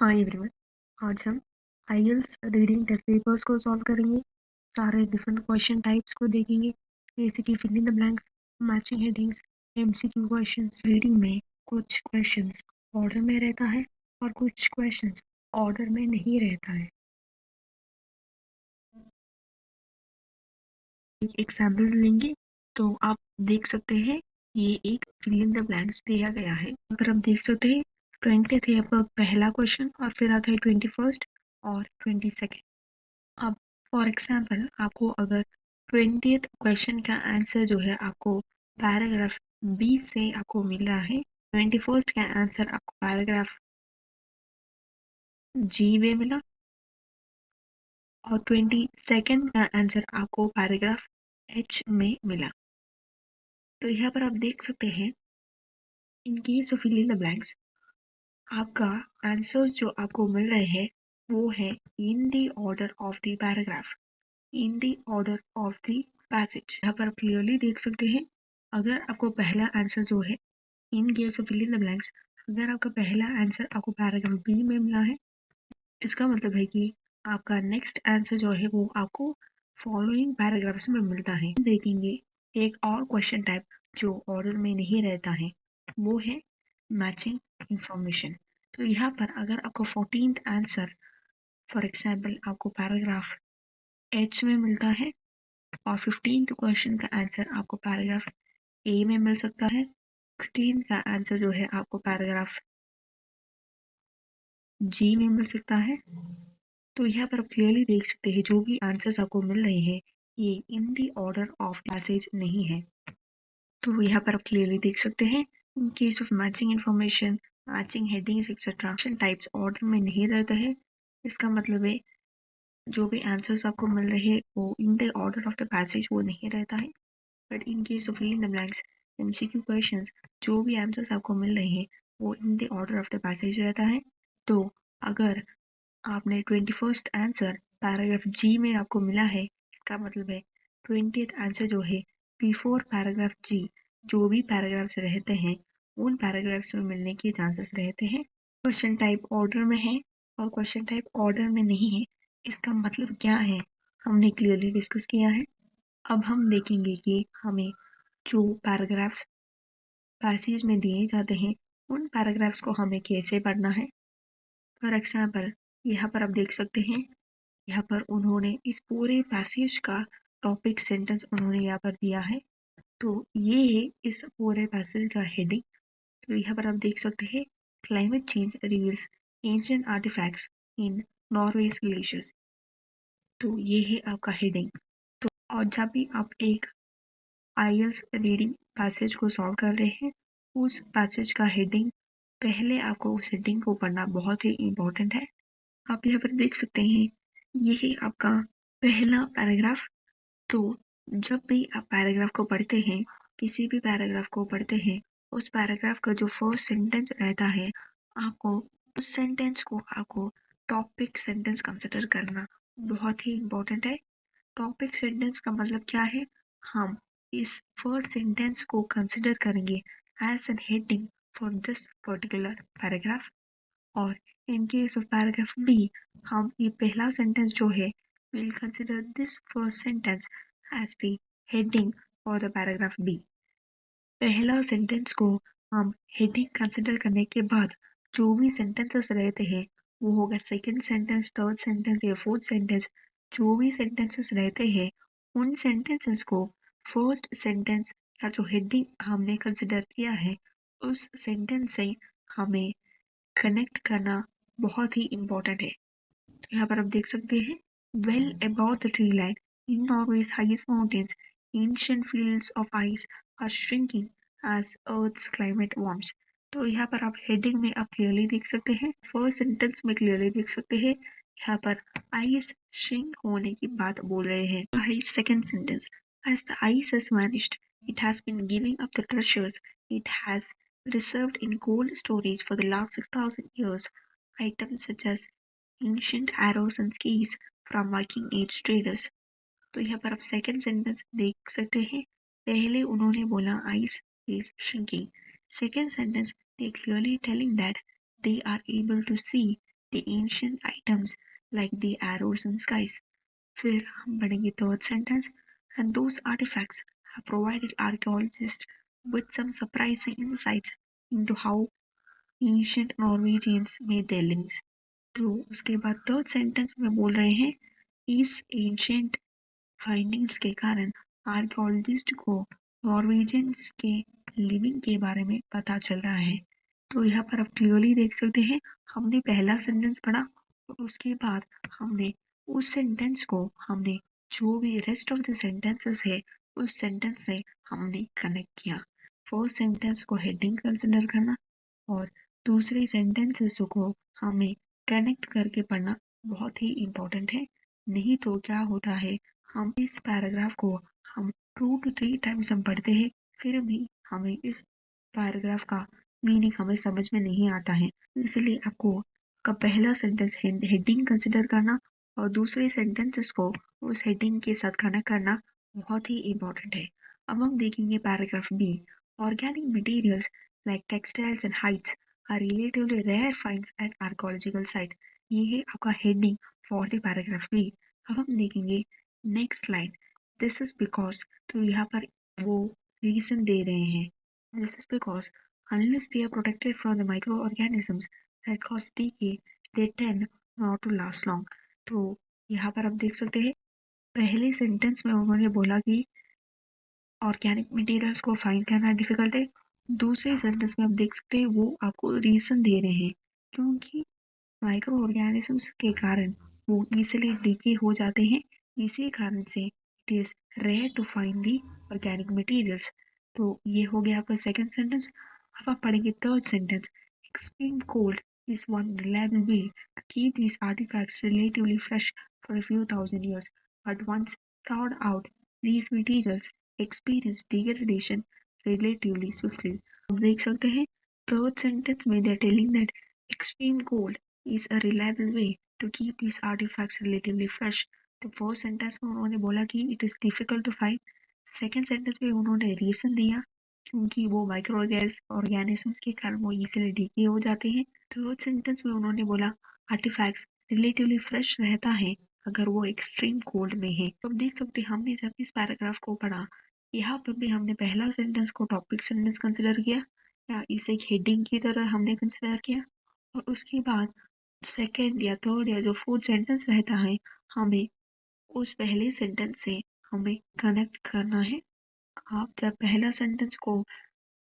हाँ एवरीवन, आज हम आईएलटीएस रीडिंग टेस्ट पेपर्स को सॉल्व करेंगे। सारे डिफरेंट क्वेश्चन टाइप्स को देखेंगे, जैसे कि fill in the blanks, matching headings, MCQ questions. Reading में कुछ क्वेश्चंस ऑर्डर में रहता है और कुछ क्वेश्चंस ऑर्डर में नहीं रहता है। एक एग्जाम्पल लेंगे तो आप देख सकते हैं, ये एक फिल इन द ब्लैंक्स दिया गया है। अगर आप देख सकते हैं 20th है आपका पहला क्वेश्चन और फिर आता है 21st और 22nd। अब फॉर एग्जाम्पल आपको अगर 20th क्वेश्चन का आंसर जो है आपको पैराग्राफ बी से आपको मिल रहा है, 21st का आंसर आपको पैराग्राफ जी में मिला और 22nd का आंसर आपको पैराग्राफ एच में मिला। तो यहाँ पर आप देख सकते हैं, in case of fill in the blanks आपका आंसर्स जो आपको मिल रहे हैं वो है in the order of the paragraph, in the order of the passage. यहाँ पर आप क्लियरली देख सकते हैं, अगर आपको पहला आंसर जो है in case of fill in the blanks, अगर आपका पहला आंसर आपको पैराग्राफ बी में मिला है, इसका मतलब है कि आपका नेक्स्ट आंसर जो है वो आपको फॉलोइंग पैराग्राफ्स में मिलता है। देखेंगे एक और क्वेश्चन टाइप जो ऑर्डर में नहीं रहता है, वो है मैचिंग इंफॉर्मेशन। तो यहाँ पर अगर आपको 14th आंसर फॉर एग्जाम्पल आपको पैराग्राफ एच में मिलता है और 15th क्वेश्चन का आंसर आपको पैराग्राफ ए में मिल सकता है, 16 का आंसर जो है आपको पैराग्राफ जी में मिल सकता है। तो यहाँ पर आप क्लियरली देख सकते हैं, जो भी आंसर्स आपको मिल रहे हैं ये इन द ऑर्डर ऑफ पैसेज नहीं है। तो यहाँ पर आप क्लियरली देख सकते हैं, in case of matching information, matching headings etcetera types order में नहीं रहता है। इसका मतलब है जो भी आंसर्स आपको मिल रहे हैं वो in the order of the passage वो नहीं रहता है। But in case of fill in the blanks, MCQ questions, जो भी आंसर्स आपको मिल रहे हैं वो in the order of the passage रहता है। तो अगर आपने 21st आंसर पैराग्राफ जी में आपको मिला है, इसका मतलब है 20th आंसर जो है बिफोर पैराग्राफ जी, जो भी पैराग्राफ्स रहते हैं उन पैराग्राफ्स में मिलने के चांसेस रहते हैं। क्वेश्चन टाइप ऑर्डर में है और क्वेश्चन टाइप ऑर्डर में नहीं है, इसका मतलब क्या है हमने क्लियरली डिस्कस किया है। अब हम देखेंगे कि हमें जो पैराग्राफ्स पैसेज में दिए जाते हैं उन पैराग्राफ्स को हमें कैसे पढ़ना है। फॉर एग्जाम्पल यहाँ पर आप देख सकते हैं, यहाँ पर उन्होंने इस पूरे पैसेज का टॉपिक सेंटेंस उन्होंने यहाँ पर दिया है। तो ये है इस पूरे पैसेज का हेडिंग। तो यहाँ पर आप देख सकते हैं, climate change reveals ancient artefacts in Norway's glaciers. तो ये है आपका हेडिंग। तो और जब भी आप एक आईएलटीएस रीडिंग पैसेज को सॉल्व कर रहे हैं, उस पैसेज का हेडिंग, पहले आपको उस हेडिंग को पढ़ना बहुत ही इम्पोर्टेंट है। आप यहाँ पर देख सकते हैं, ये है आपका पहला पैराग्राफ। तो जब भी आप पैराग्राफ को पढ़ते हैं, किसी भी पैराग्राफ को पढ़ते हैं, उस पैराग्राफ का जो फर्स्ट सेंटेंस रहता है, आपको उस सेंटेंस को आपको टॉपिक सेंटेंस कंसिडर करना बहुत ही इम्पोर्टेंट है। टॉपिक सेंटेंस का मतलब क्या है, हम इस फर्स्ट सेंटेंस को कंसिडर करेंगे as an heading for this particular paragraph. और in case of paragraph B, हम ये पहला सेंटेंस जो है, will consider this first sentence as the heading for the paragraph B. पहला सेंटेंस को हम हेडिंग कंसिडर करने के बाद जो भी सेंटेंसेस रहते हैं, वो होगा सेकंड सेंटेंस, थर्ड सेंटेंस या फोर्थ सेंटेंस, जो भी सेंटेंसेस रहते हैं उन सेंटेंसेस को फर्स्ट सेंटेंस का जो हेडिंग हमने कंसिडर किया है उस सेंटेंस से हमें कनेक्ट करना बहुत ही इम्पोर्टेंट है। तो यहाँ पर आप देख सकते हैं, well about the tree line in Norway's highest mountains ancient fields of ice are shrinking as Earth's climate warms. तो यहाँ पर आप हेडिंग में आप क्लियरली देख सकते हैं, फर्स्ट सेंटेंस में क्लियरली देख सकते हैं, यहाँ पर आइस श्रिंक होने की बात बोल रहे हैं। Second sentence, as the ice has vanished, it has been giving up the treasures it has reserved in cold storage for the last 6,000 years. Items such as ancient arrows and skis from Viking age traders. तो यहाँ पर आप second sentence देख सकते हैं, पहले उन्होंने बोला ice is shrinking. Second sentence, they clearly telling that they are able to see the ancient items like the arrows and skies. फिर हम पढ़ेंगे third sentence, and those artifacts have provided archaeologists with some surprising insights into how ancient Norwegians made their livings. तो उसके बाद third sentence में बोल रहे हैं इस एंशियंट फाइंडिंग्स के कारण आर्कियोलॉजिस्ट को नॉर्वेजियंस के लिविंग के बारे में पता चल रहा है। तो यहाँ पर आप क्लियरली देख सकते हैं हमने पहला सेंटेंस पढ़ा और उसके बाद हमने उस सेंटेंस को हमने जो भी रेस्ट ऑफ द सेंटेंसेस है उस सेंटेंस से हमने कनेक्ट किया। फर्स्ट सेंटेंस को हेडिंग कंसिडर करना और दूसरे सेंटेंसेस को हमें कनेक्ट करके पढ़ना बहुत ही इम्पोर्टेंट है। नहीं तो क्या होता है हम इस पैराग्राफ को हम 2 to 3 टाइम्स हम पढ़ते हैं फिर भी हमें इस पैराग्राफ का मीनिंग हमें समझ में नहीं आता है। इसलिए आपको का पहला सेंटेंस हेडिंग कंसिडर करना और दूसरे सेंटेंसेस को उस हेडिंग के साथ कनेक्ट करना बहुत ही इम्पोर्टेंट है। अब हम देखेंगे paragraph B. Organic materials like textiles and hides are relatively rare finds at archaeological site. ये है आपका heading for the paragraph B. अब हम देखेंगे next line, this is because. तो यहाँ पर वो रीजन दे रहे हैं, this is because unless they are protected from the microorganisms that cause decay, they tend not to last long. तो यहाँ पर आप देख सकते हैं पहले सेंटेंस में उन्होंने बोला कि ऑर्गेनिक मटेरियल्स को फाइंड करना डिफिकल्ट है। दूसरे सेंटेंस में आप देख सकते हैं वो आपको रीजन दे रहे हैं क्योंकि माइक्रो ऑर्गेनिजम्स के कारण वो इजीली डीके हो जाते हैं। इसी कारण से it is rare to find the organic materials. तो ये हो गया आपका सेकंड सेंटेंस। अब आप पढ़ेंगे third sentence, extreme cold is one reliable way to keep these artifacts relatively fresh for a few thousand years, but once thawed out, these materials experience degradation relatively swiftly. आप देख सकते हैं third sentence में they're telling that extreme cold is a reliable way to keep these artifacts relatively fresh. तो first sentence में उन्होंने बोला कि it is difficult to find. Second sentence में उन्होंने रीजन दिया क्योंकि वो माइक्रो ऑर्गेनिजम्स के कारण वो इजीली डीके हो जाते हैं। थर्ड सेंटेंस में उन्होंने बोला आर्टिफैक्ट्स रिलेटिवली फ्रेश रहता है अगर वो एक्सट्रीम कोल्ड में है। तो देख सकते हैं हमने जब इस पैराग्राफ को पढ़ा यहाँ पर भी हमने पहला सेंटेंस को टॉपिक सेंटेंस कंसिडर किया या इसे एक हेडिंग की तरह हमने कंसिडर किया और उसके बाद सेकेंड या थर्ड या जो फोर्थ सेंटेंस रहता है हमें उस पहले सेंटेंस से हमें कनेक्ट करना है। आप जब पहला सेंटेंस को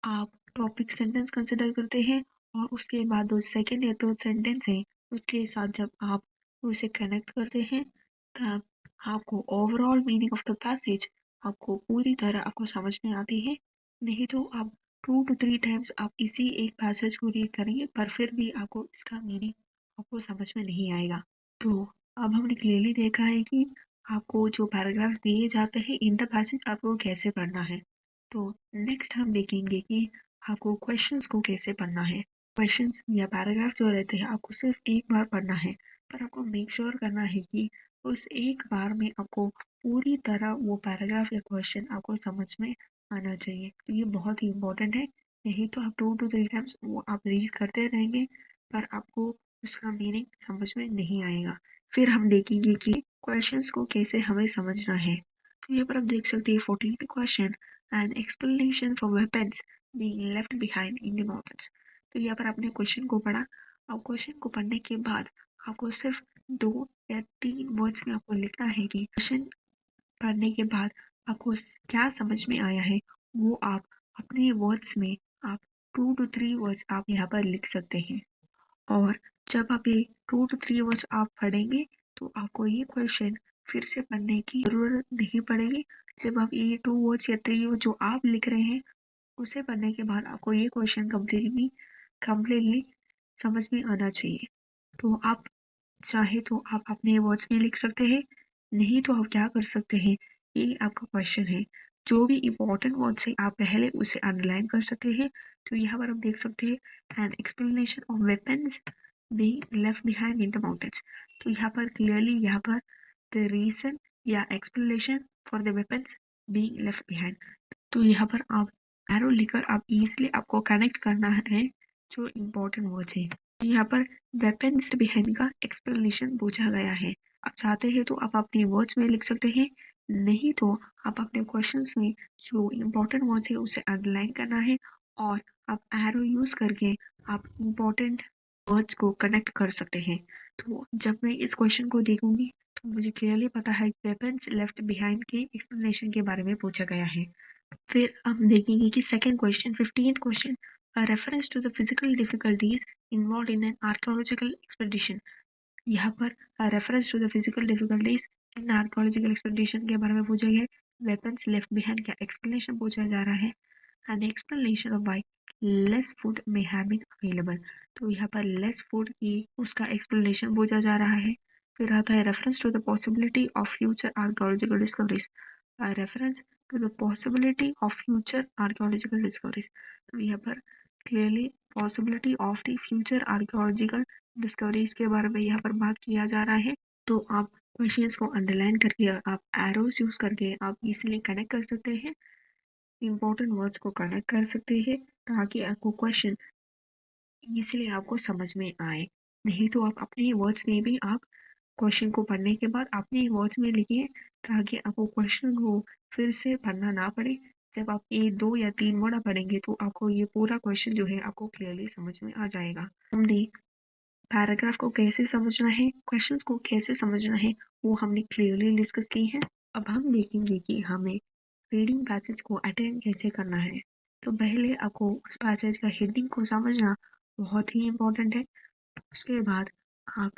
आप टॉपिक सेंटेंस कंसिडर करते हैं और उसके बाद जो सेकेंड या थर्ड सेंटेंस है उसके साथ जब आप उसे कनेक्ट करते हैं तब आपको overall meaning of the passage आपको पूरी तरह आपको समझ में आती है। नहीं तो आप 2 to 3 टाइम्स आप इसी एक पैसेज को रीड करेंगे पर फिर भी आपको इसका मीनिंग आपको समझ में नहीं आएगा। तो अब हमने क्लियरली देखा है कि आपको जो पैराग्राफ्स दिए जाते हैं इन द पैसेज आपको कैसे पढ़ना है। तो नेक्स्ट हम देखेंगे कि आपको क्वेश्चंस को कैसे पढ़ना है। क्वेश्चंस या पैराग्राफ जो रहते हैं आपको सिर्फ एक बार पढ़ना है पर आपको मेक श्योर करना है कि उस एक बार में आपको पूरी तरह वो पैराग्राफ या क्वेश्चन आपको समझ में आना चाहिए। तो ये बहुत ही इम्पोर्टेंट है। नहीं तो आप 2 to 3 टाइम्स वो आप रीड करते रहेंगे पर आपको उसका मीनिंग समझ में नहीं आएगा। फिर हम देखेंगे कि क्वेश्चंस को कैसे हमें समझना है। तो यहाँ पर आप देख सकते हैं 14th question, N explanation for weapons being left behind in the mountains. तो यहाँ पर आपने क्वेश्चन को पढ़ा। अब क्वेश्चन को पढ़ने के बाद आपको सिर्फ 2 या 3 वर्ड्स में आपको लिखना है कि क्वेश्चन पढ़ने के बाद आपको क्या समझ में आया है वो आप अपने वर्ड्स में आप 2 to 3 वर्ड्स आप यहाँ पर लिख सकते हैं। और जब आप ये 2 to 3 वर्ड्स आप पढ़ेंगे तो आपको ये क्वेश्चन फिर से पढ़ने की जरूरत नहीं पड़ेगी। जब आप ये 2 वर्ड्स या 3 वर्ड्स जो आप लिख रहे हैं उसे पढ़ने के बाद आपको ये क्वेश्चन कम्प्लीटली समझ में आना चाहिए। तो आप चाहे तो आप अपने वर्ड्स में लिख सकते हैं, नहीं तो आप क्या कर सकते हैं, ये आपका क्वेश्चन है। जो भी इम्पोर्टेंट वर्ड्स है आप पहले उसे अंडरलाइन कर सकते हैं। तो यहाँ पर आप देख सकते हैं an explanation of weapons being left behind in the mountains. तो यहाँ पर क्लियरली यहाँ पर द रीजन या explanation for the weapons being left behind. तो यहाँ पर आप एरो लेकर आप इजीली आपको कनेक्ट करना है जो इम्पोर्टेंट वर्ड्स है। यहाँ पर वेपन्स बिहाइंड का एक्सप्लेनेशन पूछा गया है। आप चाहते हैं तो आप अपने वर्ड्स में लिख सकते हैं, नहीं तो आप अपने क्वेश्चंस में जो इम्पोर्टेंट वर्ड्स है उसे अंडरलाइन करना है और आप एरो यूज करके आप इम्पोर्टेंट वर्ड्स को कनेक्ट कर सकते हैं। तो जब मैं इस क्वेश्चन को देखूंगी तो मुझे क्लियरली पता है कि वेपन्स लेफ्ट बिहाइंड के एक्सप्लेनेशन के बारे में पूछा गया है। फिर हम देखेंगे कि second question 15th question, a reference to the physical difficulties involved in an archaeological expedition। यहाँ पर reference to the physical difficulties in archaeological expedition के बारे में पूछा गया है। वेपन्स लेफ्ट बिहाइंड का एक्सप्लेनेशन पूछा जा रहा है and explanation of why less food may have been available. तो यहाँ पर लेस फूड की उसका एक्सप्लेनेशन पूछा जा रहा है। फिर आता है reference to the possibility of future archaeological discoveries, reference to the possibility of future archaeological discoveries. तो यहाँ पर clearly possibility of the future archaeological discoveries के बारे में यहाँ पर बात किया जा रहा है। तो आप क्वेश्चंस को अंडरलाइन करके आप एरोस यूज करके आप इजीली कनेक्ट कर सकते हैं, इंपॉर्टेंट वर्ड्स को कनेक्ट कर सकते हैं ताकि आपको क्वेश्चन इजीली आपको समझ में आए। नहीं तो आप अपने वर्ड्स में भी आप क्वेश्चन को पढ़ने के बाद अपने वर्ड्स में लिखिए ताकि आपको क्वेश्चन को फिर से पढ़ना ना पड़े। जब आप ये 2 या 3 वर्ड पढ़ेंगे तो आपको ये पूरा क्वेश्चन जो है आपको क्लियरली समझ में आ जाएगा। हमने पैराग्राफ को कैसे समझना है, क्वेश्चंस को कैसे समझना है, वो हमने क्लियरली डिस्कस की है। अब हम देखेंगे कि हमें रीडिंग पैसेज को अटेंड कैसे करना है। तो पहले आपको उस पैसेज का हेडिंग को समझना बहुत ही इम्पोर्टेंट है। उसके बाद आप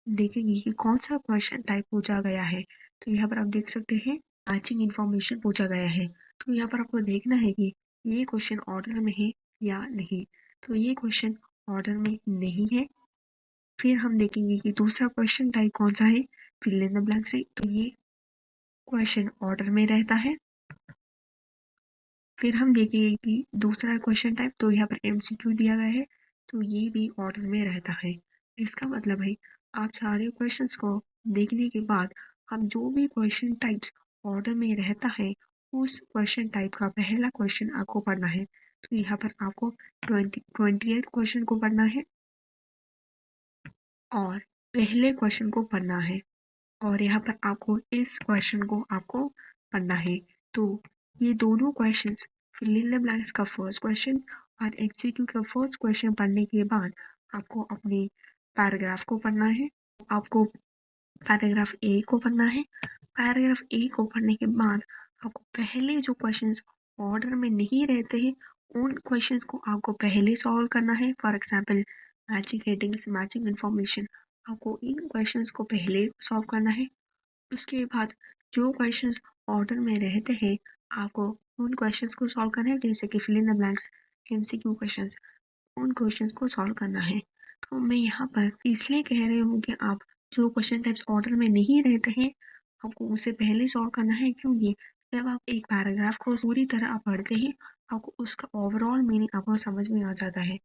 देखेंगे कि कौन सा क्वेश्चन टाइप पूछा गया है। तो यहाँ पर आप देख सकते हैं मैचिंग इन्फॉर्मेशन पूछा गया है। तो यहाँ पर आपको देखना है कि ये क्वेश्चन ऑर्डर में है या नहीं। तो ये क्वेश्चन ऑर्डर में नहीं है। फिर हम देखेंगे कि दूसरा क्वेश्चन टाइप कौन सा है, फिल इन द ब्लैंक से। तो ये क्वेश्चन ऑर्डर में रहता है। फिर हम देखेंगे कि दूसरा क्वेश्चन टाइप, तो यहाँ पर एमसीक्यू दिया गया है तो ये भी ऑर्डर में रहता है। इसका मतलब है आप सारे क्वेश्चंस को देखने के बाद आप जो भी क्वेश्चन टाइप्स ऑर्डर में रहता है उस क्वेश्चन टाइप का पहला क्वेश्चन आपको पढ़ना है। तो यहाँ पर आपको 28 क्वेश्चन को पढ़ना है और पहले क्वेश्चन को पढ़ना है और यहाँ पर आपको इस क्वेश्चन को आपको पढ़ना है। तो ये दोनों questions fill in the blanks का फर्स्ट क्वेश्चन और एमसीक्यू का फर्स्ट क्वेश्चन पढ़ने के बाद आपको अपने पैराग्राफ को पढ़ना है। आपको पैराग्राफ ए को पढ़ना है। पैराग्राफ ए को पढ़ने के बाद आपको पहले जो क्वेश्चंस ऑर्डर में नहीं रहते हैं उन क्वेश्चंस को आपको पहले सॉल्व करना है। For example matching headings, matching information, आपको इन क्वेश्चंस को पहले सॉल्व करना है। उसके बाद जो क्वेश्चंस ऑर्डर में रहते हैं आपको उन क्वेश्चंस को सॉल्व करना है, जैसे कि fill in the blanks, MCQ questions, उन क्वेश्चंस को सॉल्व करना है। तो मैं यहाँ पर इसलिए कह रही हूँ कि आप जो क्वेश्चन टाइप्स ऑर्डर में नहीं रहते हैं आपको उसे पहले सॉल्व करना है, क्योंकि जब आप एक पैराग्राफ को पूरी तरह आप पढ़ते हैं आपको उसका ओवरऑल मीनिंग आपको समझ में आ जाता है।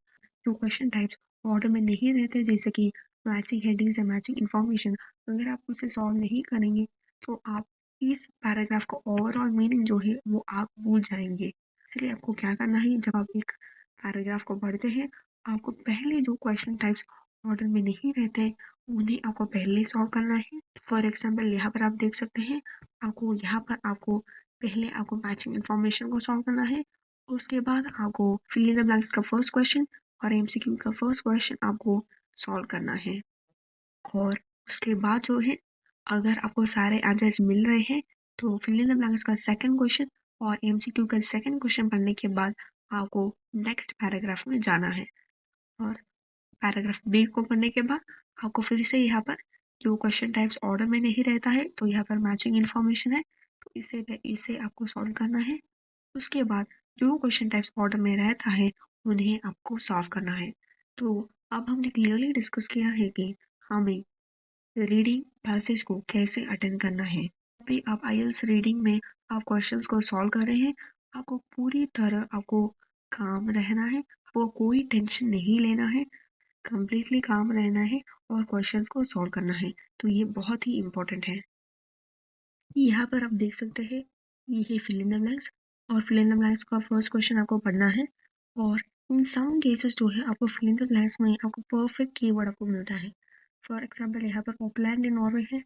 जो क्वेश्चन टाइप्स ऑर्डर में नहीं रहते जैसे कि मैचिंग हेडिंग्स या मैचिंग इंफॉर्मेशन, अगर आप उसे सॉल्व नहीं करेंगे तो आप इस पैराग्राफ का ओवरऑल मीनिंग जो है वो आप भूल जाएंगे। इसलिए आपको क्या करना है, जब आप एक पैराग्राफ को पढ़ते हैं आपको पहले जो क्वेश्चन टाइप्स ऑर्डर में नहीं रहते उन्हें आपको पहले सॉल्व करना है। फॉर एग्जाम्पल यहाँ पर आप देख सकते हैं आपको यहाँ पर आपको पहले आपको मैचिंग इंफॉर्मेशन को सॉल्व करना है। उसके बाद आपको फिल इन द ब्लैंक्स का फर्स्ट क्वेश्चन और एमसीक्यू का फर्स्ट क्वेश्चन आपको सॉल्व करना है। और उसके बाद जो है अगर आपको सारे आंसर्स मिल रहे हैं तो फिल इन द ब्लैंक्स का सेकंड क्वेश्चन और एमसीक्यू का सेकंड क्वेश्चन पढ़ने के बाद आपको नेक्स्ट पैराग्राफ में जाना है। और पैराग्राफ बी को पढ़ने के बाद आपको फिर से यहाँ पर जो क्वेश्चन टाइप्स ऑर्डर में नहीं रहता है तो यहाँ पर मैचिंग इन्फॉर्मेशन है तो इसे आपको सॉल्व करना है। उसके बाद जो क्वेश्चन टाइप्स ऑर्डर में रहता है उन्हें आपको सॉल्व करना है। तो अब हमने क्लियरली डिस्कस किया है कि हमें रीडिंग पैसेज को कैसे अटेंड करना है। अभी आप आईएलटीएस रीडिंग में आप क्वेश्चंस को सॉल्व कर रहे हैं, आपको पूरी तरह आपको काम रहना है, आपको कोई टेंशन नहीं लेना है, कंप्लीटली काम रहना है और क्वेश्चंस को सॉल्व करना है। तो ये बहुत ही इम्पोर्टेंट है। यहाँ पर आप देख सकते हैं ये है फिल इन द ब्लैंक्स और फिल इन द ब्लैंक्स का फर्स्ट क्वेश्चन आपको पढ़ना है और इन सम केसेस जो है आपको फिल इन द ब्लैंक्स में आपको परफेक्ट कीवर्ड आपको मिलता है। फॉर एग्जाम्पल यहाँ पर ओपलैंड इन नॉर्वे है,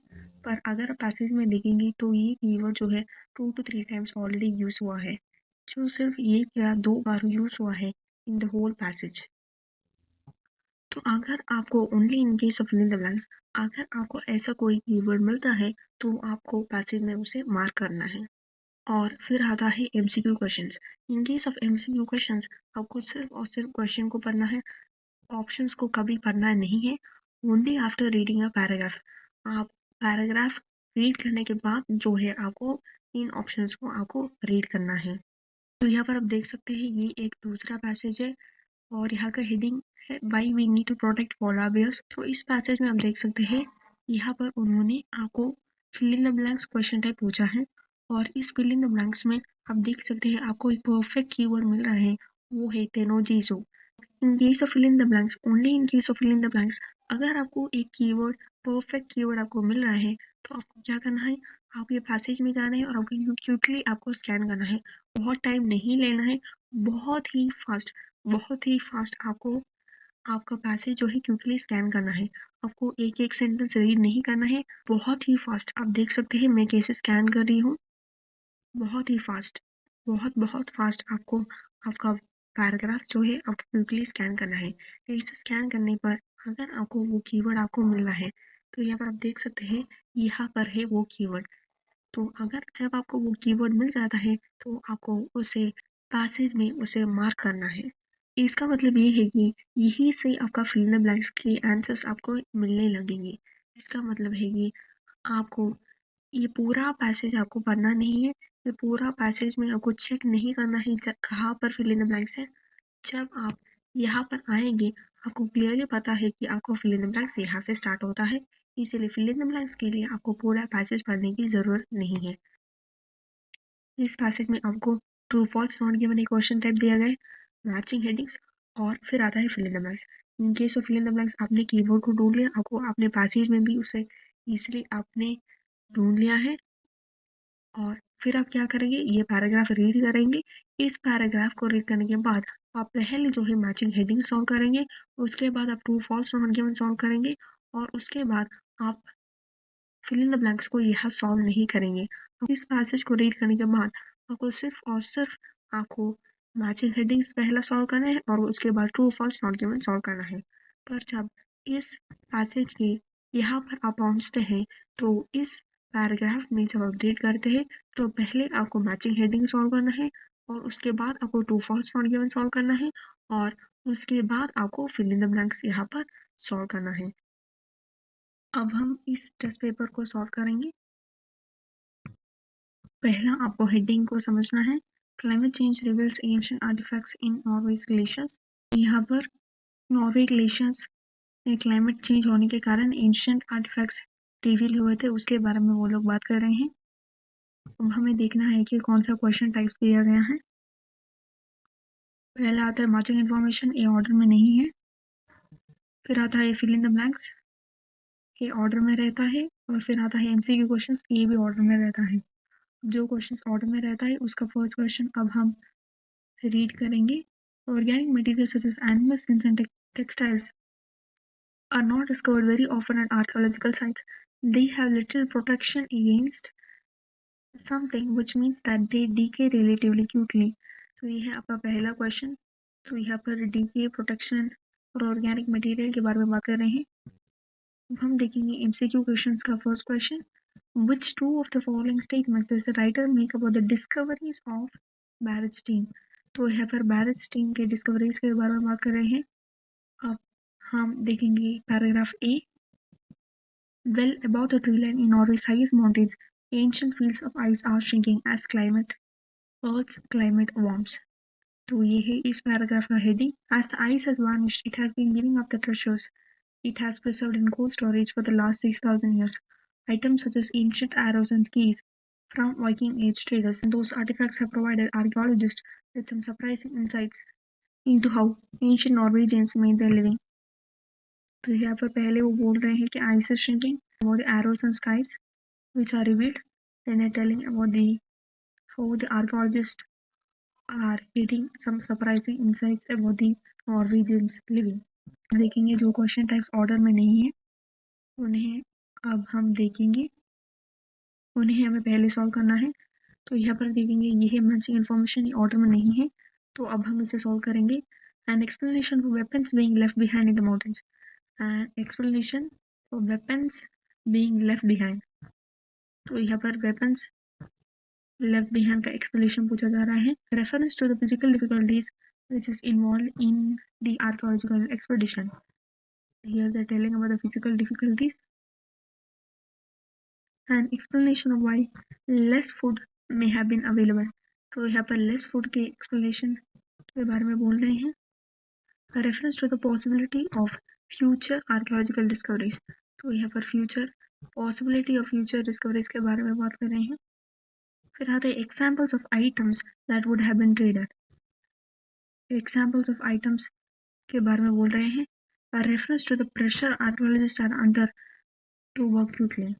पर अगर आप पैसेज में देखेंगे तो ये कीवर्ड जो है 2 to 3 टाइम्स ऑलरेडी यूज हुआ है, जो सिर्फ 1 या 2 बार यूज हुआ है इन द होल पैसेज। तो अगर आपको only in case of fill in the blanks अगर आपको ऐसा कोई कीवर्ड मिलता है तो आपको पैसेज में उसे मार्क करना है। और फिर आता है MCQ questions. In case of MCQ questions आपको सिर्फ और सिर्फ क्वेश्चन को पढ़ना है, ऑप्शंस को कभी पढ़ना नहीं है। Only after reading a paragraph, आप पैराग्राफ रीड करने के बाद जो है आपको इन ऑप्शंस को आपको रीड करना है। तो यहाँ पर आप देख सकते हैं ये एक दूसरा पैसेज है और यहाँ का हेडिंग है why we need to protect polar bears. तो इस पैसेज में आप देख सकते हैं यहाँ पर उन्होंने आपको fill in the blanks question type पूछा है और इस फिल इन द ब्लैंक्स में आप देख सकते हैं आपको एक परफेक्ट कीवर्ड मिल रहा है, वो है टेनोजीजो। In case of fill in the blanks only in case of fill in the blanks अगर आपको एक कीवर्ड परफेक्ट कीवर्ड आपको मिल रहा है तो आपको क्या करना है, आप ये पैसेज में जाना है और आपको क्विकली आपको स्कैन करना है। बहुत टाइम नहीं लेना है, बहुत ही फास्ट आपको आपका पैसेज जो है क्विकली स्कैन करना है। आपको एक एक सेंटेंस रीड नहीं करना है, बहुत ही फास्ट। आप देख सकते हैं मैं कैसे स्कैन कर रही हूँ, बहुत ही फास्ट, बहुत फास्ट आपको आपका पैराग्राफ जो है आपको क्विकली स्कैन करना है। इसे स्कैन करने पर अगर आपको वो कीवर्ड आपको मिल रहा है तो यहाँ पर आप देख सकते हैं यहाँ पर है वो कीवर्ड। तो अगर जब आपको वो कीवर्ड मिल जाता है तो आपको उसे पैसेज में उसे मार्क करना है। इसका मतलब ये है कि यही से आपका फिल इन द ब्लैंक्स के आंसर्स आपको मिलने लगेंगे। इसका मतलब है कि आपको ये पूरा पैसेज आपको पढ़ना नहीं है, ये पूरा पैसेज में आपको चेक नहीं करना है कहाँ पर फिल इन द ब्लैंक्स है। जब आप यहाँ पर आएंगे आपको क्लियरली पता है कि आपको फिल इन द ब्लैंक्स यहाँ से स्टार्ट होता है, इसीलिए फिल इन द ब्लैंक्स के लिए आपको पूरा पैसेज पढ़ने की ज़रूरत नहीं है। इस पैसेज में आपको ट्रू फॉल्स नॉट गिवन एक क्वेश्चन टाइप दिया गया है, मैचिंग हेडिंग्स और फिर आता है fill in the blanks. In case of fill in the blanks आपने कीवर्ड को ढूंढ लिया, आपको अपने पैसेज में भी उसे इजीली आपने ढूंढ लिया है और फिर आप क्या करेंगे, ये पैराग्राफ रीड करेंगे। इस पैराग्राफ को रीड करने के बाद आप पहले जो है मैचिंग हेडिंग सॉल्व करेंगे, उसके बाद आप true false not given solve करेंगे और उसके बाद आप फिल इन द ब्लैंक्स को यहाँ सॉल्व नहीं करेंगे। इस पैसेज को रीड करने के बाद आपको सिर्फ और सिर्फ आपको मैचिंग हेडिंग्स पहला सॉल्व करना है और उसके बाद true false not given solve करना है। पर जब इस पैसेज के यहाँ पर आप पहुँचते हैं तो इस पैराग्राफ में जब आप रीड करते हैं तो पहले आपको मैचिंग हेडिंग सॉल्व करना है और उसके बाद आपको true false not given solve करना है और उसके बाद आपको फिल इन द ब्लैंक्स यहाँ पर सॉल्व करना है। अब हम इस टेस्ट पेपर को सॉल्व करेंगे। पहला आपको हेडिंग को समझना है, climate change reveals ancient artefacts in Norway's glaciers. यहाँ पर नॉर्वे ग्लेशियर्स में क्लाइमेट चेंज होने के कारण एंशिएंट आर्टिफैक्ट्स रिवील हुए थे, उसके बारे में वो लोग बात कर रहे हैं। अब हमें देखना है कि कौन सा क्वेश्चन टाइप्स दिया गया है। पहला आता है मैचिंग इन्फॉर्मेशन, ये ऑर्डर में नहीं है। फिर आता है फिल इन द ब्लैंक्स, ये ऑर्डर में रहता है। और फिर आता है एमसीक्यू क्वेश्चंस, ये भी ऑर्डर में रहता है। जो क्वेश्चंस ऑर्डर में रहता है उसका फर्स्ट क्वेश्चन अब हम रीड करेंगे। Organic materials such as animal skins and textiles are not discovered very often at archaeological sites. They have little protection against something, which means that they decay relatively quickly. तो ये है आपका पहला question. तो यहाँ पर DK, protection और organic material के बारे में बात कर रहे हैं। अब हम देखेंगे एमसीक्यू क्वेश्चंस का first question, Which two of the following statements does the writer make about the discoveries of Barrettstein? तो यहाँ पर Barrettstein के डिस्कवरीज के बारे में बात कर रहे हैं। अब हम देखेंगे paragraph A, Well above the tree line in Norway's highest mountains, ancient fields of ice are shrinking as Earth's climate warms. तो ये है इस पैराग्राफ का heading, As the ice has vanished, it has been giving up the treasures it has preserved in cold storage for the last 6,000 years. Items such as ancient arrows and skis from Viking Age traders, and those artifacts have provided archaeologists with some surprising insights into how ancient Norwegians made their living. तो यहाँ पर पहले वो बोल रहे हैं कि ice is shrinking, about the arrows and skies which are revealed. Then they're telling about how the archaeologists are getting some surprising insights about the Norwegians living. देखेंगे जो क्वेश्चन टाइप्स ऑर्डर में नहीं है उन्हें अब हम देखेंगे, उन्हें हमें पहले सॉल्व करना है। तो यहाँ पर देखेंगे ये मैचिंग इन्फॉर्मेशन ऑर्डर में नहीं है, तो अब हम इसे सॉल्व करेंगे। An explanation for weapons being left behind in the mountains, an explanation for weapons being left behind. तो यहाँ पर वेपन्स लेफ्ट बिहाइंड का एक्सप्लेनेशन पूछा जा रहा है। Reference to the physical difficulties which is involved in the archaeological expedition. Here they're telling about the physical difficulties and explanation of why less food may have been available. तो यहाँ पर less food के explanation के बारे में बोल रहे हैं। A reference to the possibility of future archaeological discoveries. तो यहाँ पर future possibility of future discoveries के बारे में बात कर रहे हैं। फिर आते हैं examples of items that would have been traded. Examples of items के बारे में बोल रहे हैं। A reference to the pressure archaeologists are under to work quickly.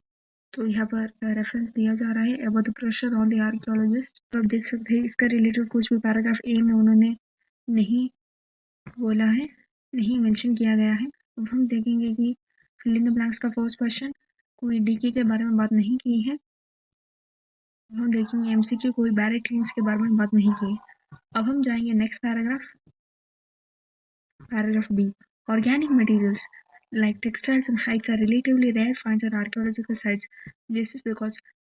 तो यहाँ पर रेफरेंस दिया जा रहा है about the pressure on the archaeologist. तो आप देख सकते हैं इसका रिलेटेड कुछ भी पैराग्राफ ए में उन्होंने नहीं बोला है, नहीं मेंशन किया गया है। अब हम देखेंगे कि फिल इन द ब्लैंक्स का फर्स्ट क्वेश्चन कोई डीके के बारे में बात नहीं की है। हम देखेंगे एमसीक्यू कोई बैरिक क्लीन्स के बारे में बात नहीं की। अब हम जाएंगे next paragraph, paragraph B. Organic materials like textiles and hides are relatively rare finds at archaeological sites. This is because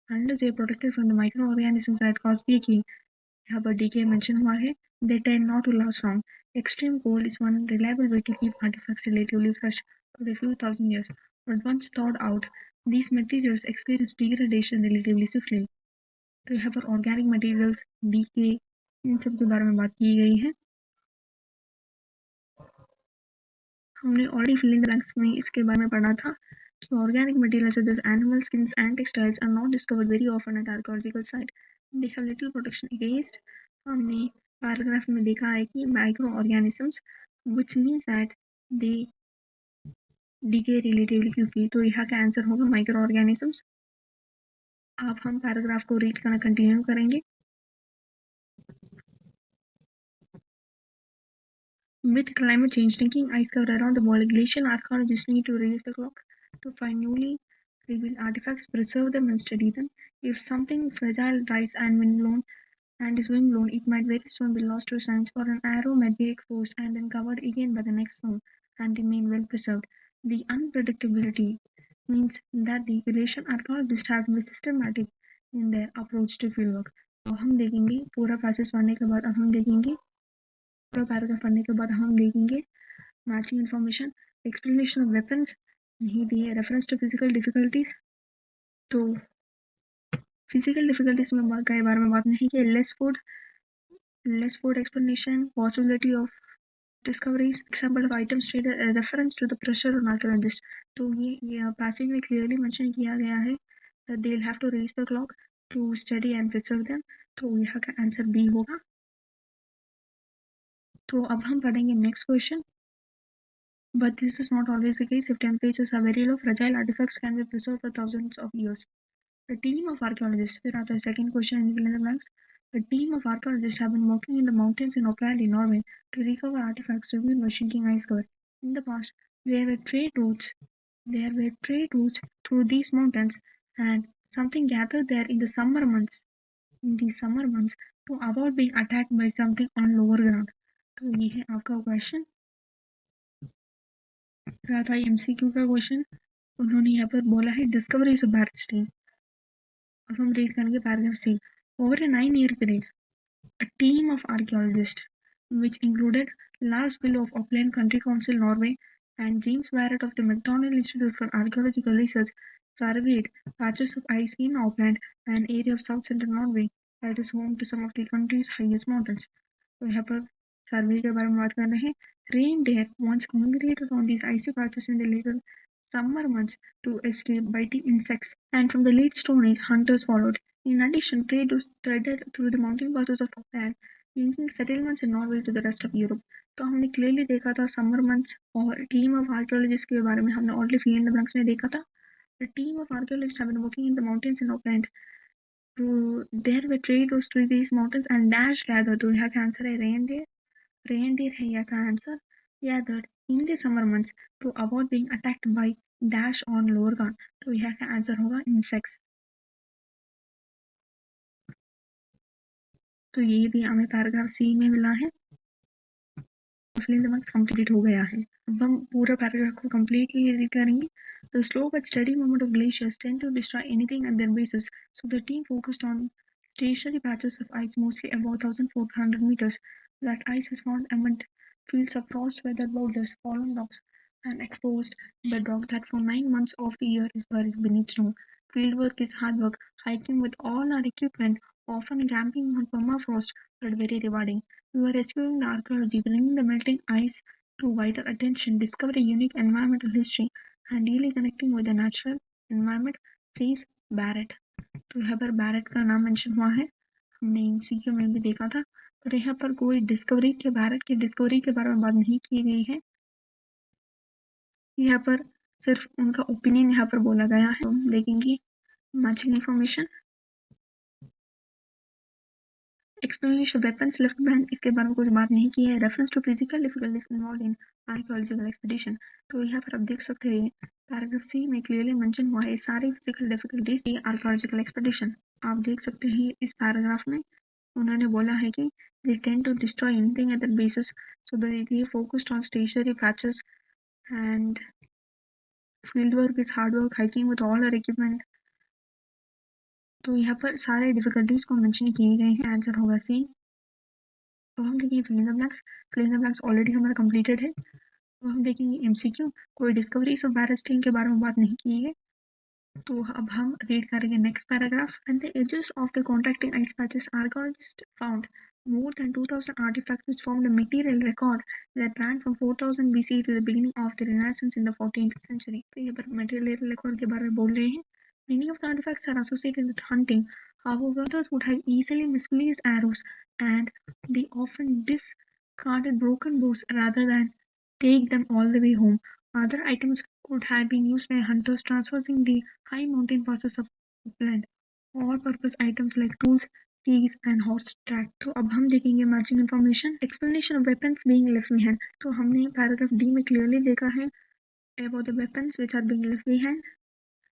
unless they are protected from the microorganisms that cause decay, यहाँ पर decay mention हुआ है, they tend not to last long. Extreme cold is one reliable way to keep artifacts relatively fresh for a few thousand years. But once thawed out, these materials experience degradation relatively swiftly. तो यहाँ पर organic materials, decay, इन सब के बारे में बात की गई है। हमने already fill in the blanks में इसके बारे में पढ़ा था कि organic materials such as animal skins and textiles are not discovered very often at archaeological site. They have little protection against. हमने पैराग्राफ में देखा है कि micro organisms which means that they decay relatively quickly. तो यहाँ का answer होगा micro organisms. अब हम पैराग्राफ को रीड करना कंटिन्यू करेंगे। With climate change taking ice cover around the world, glacial archaeologists need to raise the clock to find newly revealed artifacts, preserve them and study them. If something fragile dies and windblown and is windblown, it might very soon be lost to science, or an arrow might be exposed and then covered again by the next storm and remain well preserved. The unpredictability means that the glacial archaeologists have to be systematic in their approach to fieldwork. तो हम देखेंगे पूरा passage पढ़ने के बाद, अब हम देखेंगे पूरा पैराग्राफ पढ़ने के बाद हम देखेंगे matching information, explanation of weapons नहीं दिए, रेफरेंस टू फिजिकल डिफिकल्टीज। तो फिजिकल डिफिकल्टीज में के बारे में बात नहीं की। Less food explanation, possibility of discoveries, example of items traded, reference to the pressure on archaeologist. तो ये पैसेज में क्लियरली मेंशन किया गया है that they will have to race the clock to study and preserve them. तो यहाँ का answer B होगा। तो अब हम पढ़ेंगे next question. But this is not always the case. If temperatures are very low, fragile artifacts can be preserved for thousands of years. A team of archaeologists, फिर आता है second question in fill in the blanks. A team of archaeologists have been working in the mountains in Oppland in Norway to recover artifacts revealed by shrinking ice cover. In the past, there were trade routes through these mountains, and something gathered there in the summer months. To avoid being attacked by something on lower ground. तो ये है आपका question. रहा था MCQ का question. उन्होंने यहाँ पर बोला है डिस्कवरीज ऑफ बैरिस्टीन। अब हम रीड करेंगे paragraph C. Over a 9-year period, a team of archaeologists, which included Lars Bill of Uppland Country Council, Norway, and James Barrett of the McDonald Institute for Archaeological Research, surveyed patches of ice in Uppland, an area of south central Norway that is home to some of the country's highest mountains. तो यहाँ पर सर्वे के बारे में बात कर रहे हैं। Reindeer once congregated on these icy patches in the later summer months to escape biting insects, and from the late Stone Age, hunters followed. In addition, trade was threaded through the mountain passes of Uppland, linking settlements in Norway to the rest of Europe. तो हमने clearly देखा था summer months, और team of archaeologist के बारे में हमने already fill in the blanks में देखा था। The team of archaeologists have been working in the mountains in Uppland तो there way trade goes to these mountains and dash gather. तो यहाँ का आंसर है रेनडियर। रेनडियर है यहाँ का answer. Gather in the summer months to avoid being attacked by dash on lower guard. तो यहाँ का आंसर होगा इंसेक्ट्स। तो ये भी हमें पैराग्राफ सी में मिला है। फिल द ब्लैंक्स कंप्लीट हो गया है। अब हम पूरा पैराग्राफ को कंप्लीटली रीड करेंगे। The slow but steady movement of glaciers tend to destroy anything at their bases, so the team focused on stationary patches of ice mostly above 1,400 meters. That ice is found amid fields of frost-weathered boulders, fallen rocks, and exposed bedrock that for 9 months of the year is buried beneath snow. Fieldwork is hard work, hiking with all our equipment, often camping on permafrost, but very rewarding. We were rescuing the archaeology, bringing the melting ice to wider attention, discovering unique environmental history, and really connecting with the natural environment. Says Barrett. तो यहाँ पर Barrett का नाम mention हुआ है, हमने MCQ में भी देखा था। पर यहाँ पर कोई डिस्कवरी के बैरेट की डिस्कवरी के बारे में बात नहीं की गई है। यहाँ पर सिर्फ उनका ओपिनियन यहाँ पर बोला गया है। हम देखेंगे matching information. Explanation weapons left behind, इसके बारे में कुछ बात नहीं की है। Reference to physical difficulties involved in archaeological expedition. तो यहाँ पर आप देख सकते हैं पैराग्राफ सी में क्लियरली मेंशन हुआ है सारी फिजिकल डिफिकल्टीज की आर्कियोलॉजिकल एक्सपीडिशन। आप देख सकते हैं इस पैराग्राफ में उन्होंने बोला है कि they tend to destroy anything at the bases, so they focused on stationary patches and field work is hard work, hiking with all our equipment। तो यहाँ पर सारे डिफिकल्टीज को मेंशन किए गए हैं। आंसर होगा सी। तो हम देखेंगे fill in the blanks. Fill in the blanks already हमारा कंप्लीटेड है। तो हम देखेंगे एमसीक्यू। कोई डिस्कवरीज ऑफ बैरस्टीन के बारे में बात नहीं की है। तो अब हम रीड करेंगे next paragraph. At the edges of the contracting ice patches archaeologist found more than 2,000 artifacts which formed a material record that ran from 4,000 BC to the beginning of the Renaissance in the 14th century। तो यहाँ पर material record के बारे में बोल रहे हैं। Many of the artifacts are associated with hunting. However, others would have easily misplaced arrows and they often discarded broken bows rather than take them all the way home. Other items could have been used by hunters traversing the high mountain passes of upland. All-purpose items like tools, keys and horse track। तो अब हम देखेंगे matching information. Explanation of weapons being left behind. तो हमने paragraph D में clearly देखा है about the weapons which are being left behind.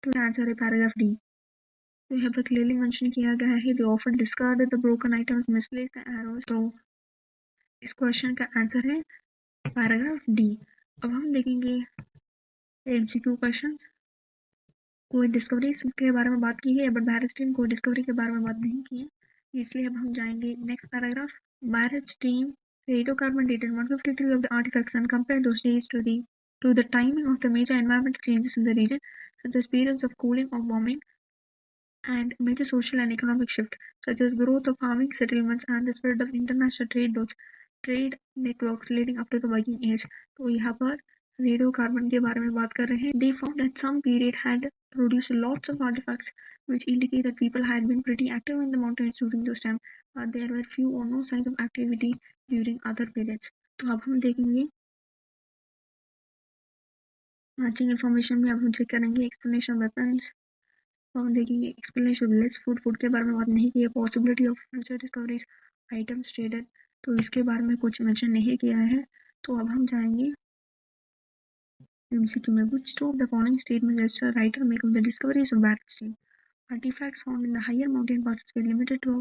तो आंसर है पैराग्राफ डी। तो यहाँ पर क्लियरली मेंशन किया गया है they often discarded the broken items, misplaced the arrows. तो इस क्वेश्चन का आंसर है पैराग्राफ डी। अब हम देखेंगे एमसीक्यू क्वेश्चंस। कोई डिस्कवरी के बारे में बात की है बट बैरस्टीन कोई डिस्कवरी के बारे में बात नहीं की है, इसलिए अब हम जाएंगे next paragraph. बैरस्टीन radiocarbon dated 153 of the artifacts and compared those dates to the timing of the major environmental changes in the region, such as periods of cooling or warming and major social and economic shift, such as growth of farming settlements and the spread of international trade networks leading up to the Viking Age। तो यहाँ पर radiocarbon के बारे में बात कर रहे हैं। They found that some period had produced lots of artifacts which indicate that people had been pretty active in the mountains during those time, but there were few or no signs of activity during other periods। तो अब हम देखेंगे matching information में। अब हम check करेंगे explanation weapons. तो हम देखेंगे एक्सप्लेनेशन लेस फूड के बारे में बात नहीं की है। Possibility of future discoveries, items traded, तो इसके बारे में कुछ मेंशन नहीं किया है। तो अब हम जाएंगे एमसीक्यू में। Which two of the following statements does the writer make of the discoveries of Barretstein? Artifacts found in the higher mountain passes were limited to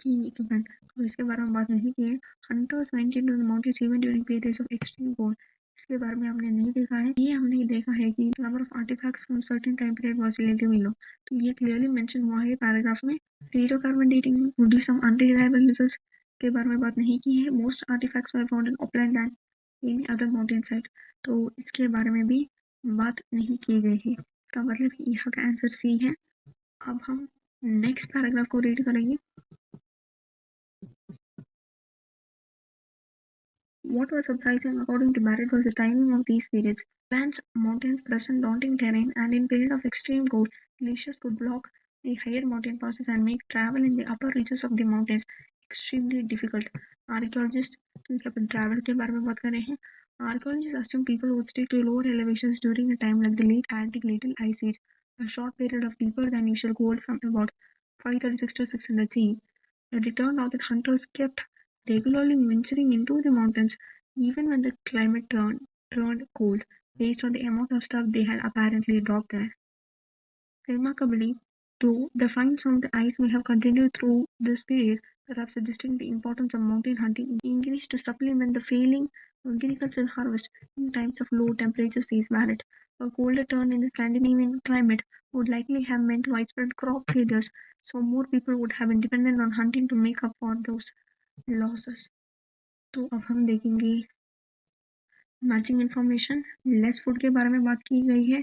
key equipment। तो इसके बारे में बात नहीं की है। Hunters went into the mountains even during periods of extreme cold। इसके बारे में हमने नहीं देखा है। ये हमने देखा है कि number of artifacts from certain time period was relatively low। तो ये क्लियरली मेंशन हुआ है पैराग्राफ में। रेडियोकार्बन डेटिंग में प्रोड्यूस सम अनरिलायबल रिजल्ट्स के बारे में बात नहीं की है। Most artifacts were found in Uppland and in other mountain side. तो इसके बारे में भी बात नहीं की गई है। इसका मतलब यहाँ का आंसर सी है। अब हम नेक्स्ट पैराग्राफ को रीड करेंगे। What was surprising according to Barrett was the timing of these periods. Plants, mountains present daunting terrain and in period of extreme cold, glaciers could block the higher mountain passes and make travel in the upper reaches of the mountains extremely difficult। Archaeologists upon travel के बारे में बात कर रहे हैं। Archaeologists assume people would stick to lower elevations during a time like the late Antique Little Ice Age, a short period of deeper than usual cold from about 536 to 600 CE. It turned out that hunters kept regularly venturing into the mountains even when the climate turned cold, based on the amount of stuff they had apparently dropped there. Remarkably, though, the finds on the ice may have continued through this period, perhaps suggesting the importance of mountain hunting in English to supplement the failing agricultural harvest in times of low temperatures is valid. A colder turn in the Scandinavian climate would likely have meant widespread crop failures, so more people would have been dependent on hunting to make up for those losses. तो अब हम देखेंगे matching information. Less food के बारे में बात की गई है।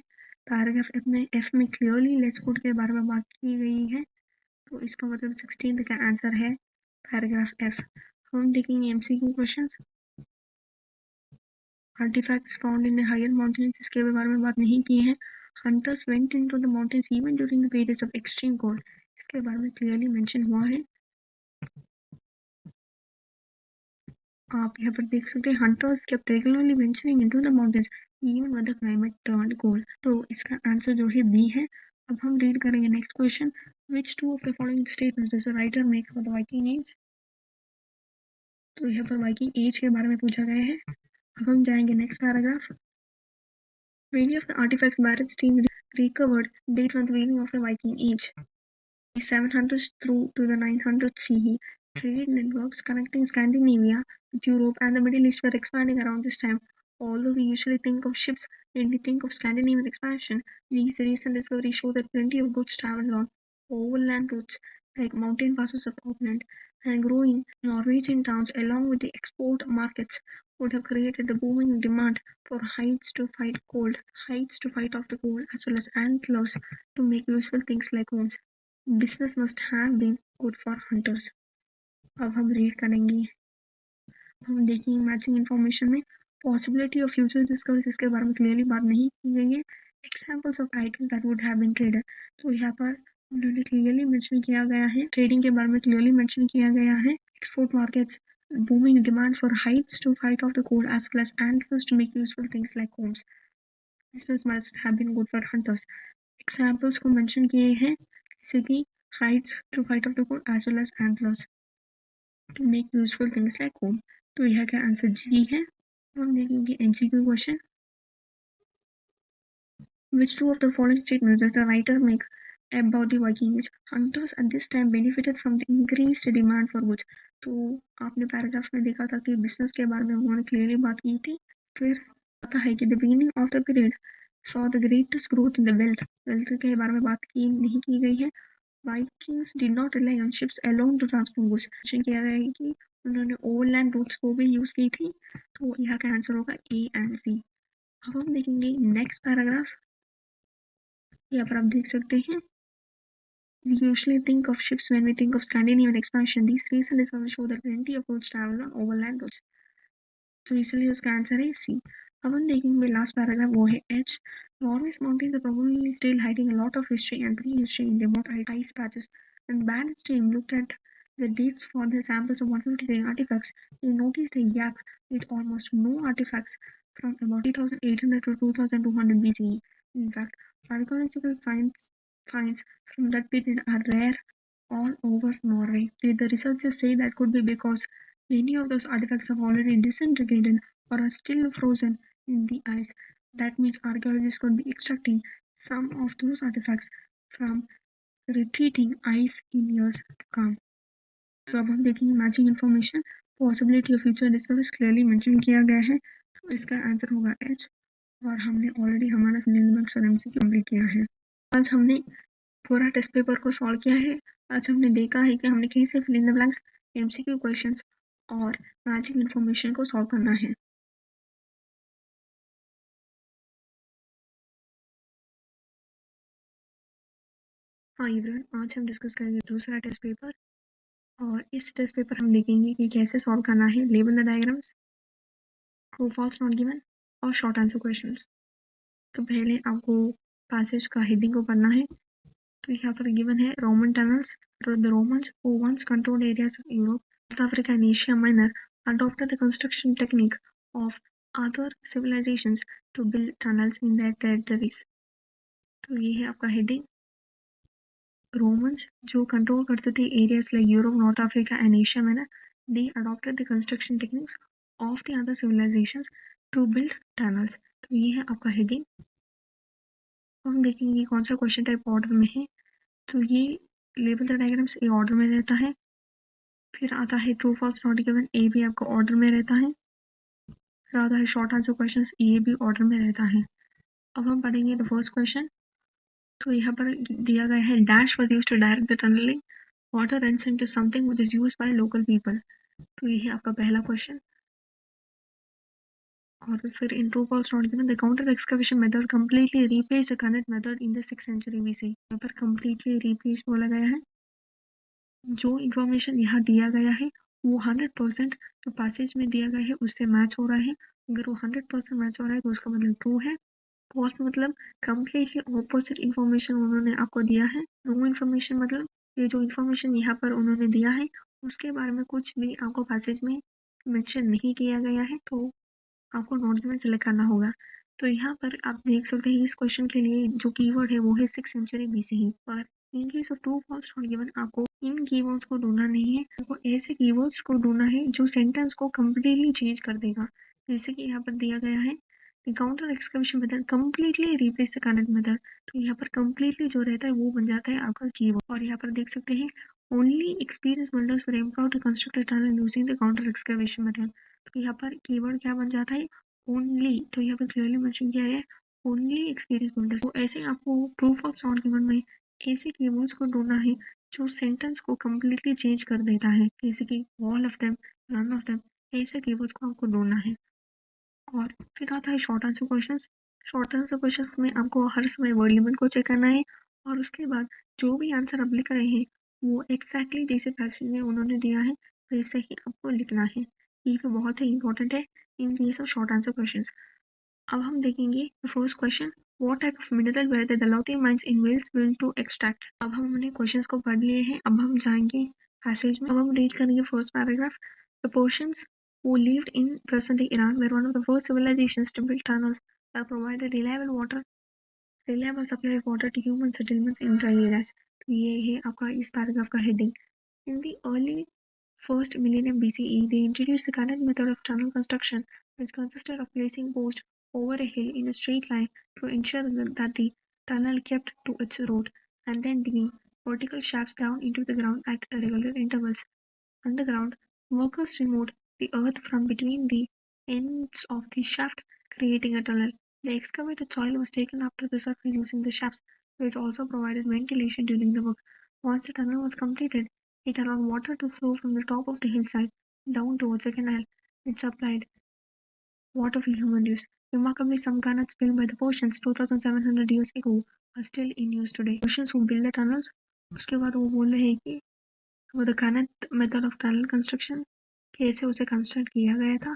पैराग्राफ एफ में क्लियरली लेस फूड के बारे में बात की गई है, तो इसका मतलब 16 का आंसर है पैराग्राफ एफ। हम देखेंगे MCQ questions. Artifacts found in the higher mountains, इसके बारे में बात नहीं की है। Hunters went into the mountains even during the periods of extreme cold, इसके बारे में क्लियरली मेंशन हुआ है। आप यहाँ पर देख सकते हैं hunters kept regularly venturing into the mountains even when the climate turned cold, तो इसका आंसर जो है बी है। अब हम रीड करेंगे next question. Which two of the following statements does the writer make for the Viking age, तो यहाँ पर वाइकिंग एज के बारे में पूछा गया है। अब हम जाएंगे next paragraph. Many of the artifacts Barrett's team recovered date from the beginning of the Viking Age, the 700s through to the 900 CE. Trade networks connecting Scandinavia with Europe and the Middle East were expanding around this time. Although we usually think of ships when we think of Scandinavian expansion, these recent discoveries show that plenty of goods traveled on overland routes like mountain passes of Auckland and growing Norwegian towns, along with the export markets, would have created the booming demand for hides to fight off the cold, as well as antlers to make useful things like homes. Business must have been good for hunters. अब हम read करेंगे, हम देखेंगे matching information में possibility of future discoveries, इसके बारे में clearly बात नहीं की गई है। Examples of items that would have been traded, तो यहाँ पर उन्होंने क्लियरली मेंशन किया गया है, ट्रेडिंग के बारे में क्लियरली मेंशन किया गया है। Export markets, booming demand for hides to fight off the cold, as well as antlers to make useful things like homes. Business must have been good for hunters. Examples को mention किए हैं, जैसे कि hides to fight off the cold as well as antlers to make useful things like home, तो यह का answer जी है। हम देखेंगे MCQ question. Which two of the following statements does the writer make about the Viking Age? Hunters at this time benefited from the increased demand for goods, तो आपने paragraph में देखा था कि बिजनेस के बारे में उन्होंने क्लियरली बात की थी। फिर आता है कि the beginning of the period saw the greatest growth in the wealth के बारे में बात की नहीं की गई है। Vikings did not rely on ships alone to transport goods, mention किया गया है कि उन्होंने ओवरलैंड रूट्स को भी यूज की थी, तो यहाँ का आंसर होगा ए एंड सी। अब हम देखेंगे नेक्स्ट पैराग्राफ। यहाँ पर आप देख सकते हैं, we usually think of ships when we think of Scandinavian expansion. These recent discoveries show that plenty of goods travel on overland routes, तो इसलिए उसका आंसर है सी। अब हम देखेंगे लास्ट पैराग्राफ, वो है H. Norway's mountains are probably still hiding a lot of history and prehistory in remote ice patches. When Barrett's team looked at the dates for the samples of 153 artifacts, they noticed a gap with almost no artifacts from about 3800 to 2200 BCE. In fact, archaeological finds from that period are rare all over Norway. Did the researchers say that could be because many of those artifacts have already disintegrated or are still frozen in the ice? That means archaeologists could be extracting some of those artifacts from retreating ice in years to come. तो अब हम देखेंगे matching information. Possibility of future discoveries clearly mention किया गया है, तो इसका answer होगा एच। और हमने ऑलरेडी हमारा फिलिंग और एमसीक्यू कंप्लीट किया है। आज हमने पूरा टेस्ट पेपर को सॉल्व किया है। आज हमने देखा है कि हमने कैसे fill in the blanks, MCQ questions और मैचिंग इन्फॉर्मेशन को सॉल्व करना है। हाँ एवरीवन, आज हम डिस्कस करेंगे दूसरा टेस्ट पेपर, और इस टेस्ट पेपर हम देखेंगे कि कैसे सॉल्व करना है label the diagrams, true false not given और शॉर्ट आंसर क्वेश्चंस। तो पहले आपको पैसेज का हेडिंग को पढ़ना है। तो यहाँ पर गिवन है Roman tunnels. The Romans who once controlled areas of Europe, North Africa and Asia Minor adopted the construction technique of other civilizations to build tunnels in their territories. तो ये है आपका हेडिंग। रोमन्स जो control करते थे areas like Europe, North Africa and Asia में ना, they adopted the construction techniques of the other civilisations to build tunnels. तो ये है आपका हेडिंग। हम देखेंगे कौन सा क्वेश्चन टाइप ऑर्डर में है। तो ये label the diagrams A order में रहता है। फिर आता है ट्रू फॉल्स नॉट गिवन, ए भी आपका ऑर्डर में रहता है। फिर आता है शॉर्ट आंसर क्वेश्चंस, ये भी ऑर्डर में रहता है। अब हम पढ़ेंगे द फर्स्ट क्वेश्चन। तो यहाँ पर दिया गया है dash was used to direct the tunneling water runs into something which is used by local people. तो ये है आपका पहला क्वेश्चन। और फिर in true false not given the counter excavation method completely replace the current method in the 6th century BC. यहाँ पर completely replace बोला गया है। जो इंफॉर्मेशन यहाँ दिया गया है वो 100% जो पैसेज में दिया गया है उससे मैच हो रहा है। अगर वो 100% मैच हो रहा है तो उसका मतलब ट्रू है। फॉल्स मतलब कंप्लीटली ऑपोजिट इंफॉर्मेशन उन्होंने आपको दिया है। नो इन्फॉर्मेशन मतलब ये जो इंफॉर्मेशन यहाँ पर उन्होंने दिया है उसके बारे में कुछ भी आपको पैसेज में मेंशन नहीं किया गया है, तो आपको नॉट गिवन सेलेक्ट करना होगा। तो यहाँ पर आप देख सकते हैं इस क्वेश्चन के लिए जो कीवर्ड है वो है 6th सेंचुरी बीसी ही। पर in case of true false not given आपको इन कीवर्ड्स को ढूंढना नहीं है, आपको ऐसे कीवर्ड्स को ढूंढना है जो सेंटेंस को कम्प्लीटली चेंज कर देगा। जैसे कि यहाँ पर दिया गया है counter excavation method completely replace the current method. तो यहाँ पर कम्प्लीटली जो रहता है वो बन जाता है आपका कीवर्ड। और यहाँ पर देख सकते हैं only experience builders were employed to construct a tunnel using the counter excavation method. तो यहाँ पर कीवर्ड क्या बन जाता है, ओनली। तो यहाँ पर क्लियरली मेंशन किया है ओनली एक्सपीरियंस बिल्डर्स। तो ऐसे आपको प्रूफ ऑफ नॉट गिवन में ऐसे कीवर्ड्स को ढूंढना है जो सेंटेंस को कम्प्लीटली चेंज कर देता है, जैसे कि all of them, none of them, ऐसे कीवर्ड्स को आपको ढूंढना है। और फिर आता है short answer questions. Short answer questions में आपको हर समय वर्ड लिमिट को चेक करना है और उसके बाद जो भी आंसर आप लिख रहे हैं वो एग्जैक्टली जैसे पैसेज में उन्होंने दिया है वैसे ही आपको लिखना है। ये भी बहुत ही इंपॉर्टेंट है in case of short answer questions. अब हम देखेंगे first question, what type of mineral were the Dolaucothi mines in Wales will to extract. अब हमने क्वेश्चंस को पढ़ लिए हैं, अब हम जाएंगे पैसेज में। अब हम रीड करेंगे first paragraph. The Persians who lived in present-day Iran were one of the first civilizations to build tunnels that provided reliable supply of water to human settlements in dry areas। तो ये है आपका इस paragraph का heading. In the early first millennium BCE, they introduced the current method of tunnel construction, which consisted of placing posts over a hill in a straight line to ensure that the tunnel kept to its route, and then digging vertical shafts down into the ground at regular intervals. Underground, workers removed the earth from between the ends of the shaft, creating a tunnel. The excavated soil was taken up to the surface using the shafts, which also provided ventilation during the work. Once the tunnel was completed, it allowed water to flow from the top of the hillside down towards a canal, which supplied water for human use. Remarkably, some canals built by the Persians 2700 years ago are still in use today. Persians who built the tunnels, उसके बाद वो बोल रहे हैं कि the current method of tunnel construction, कैसे उसे construct किया गया था।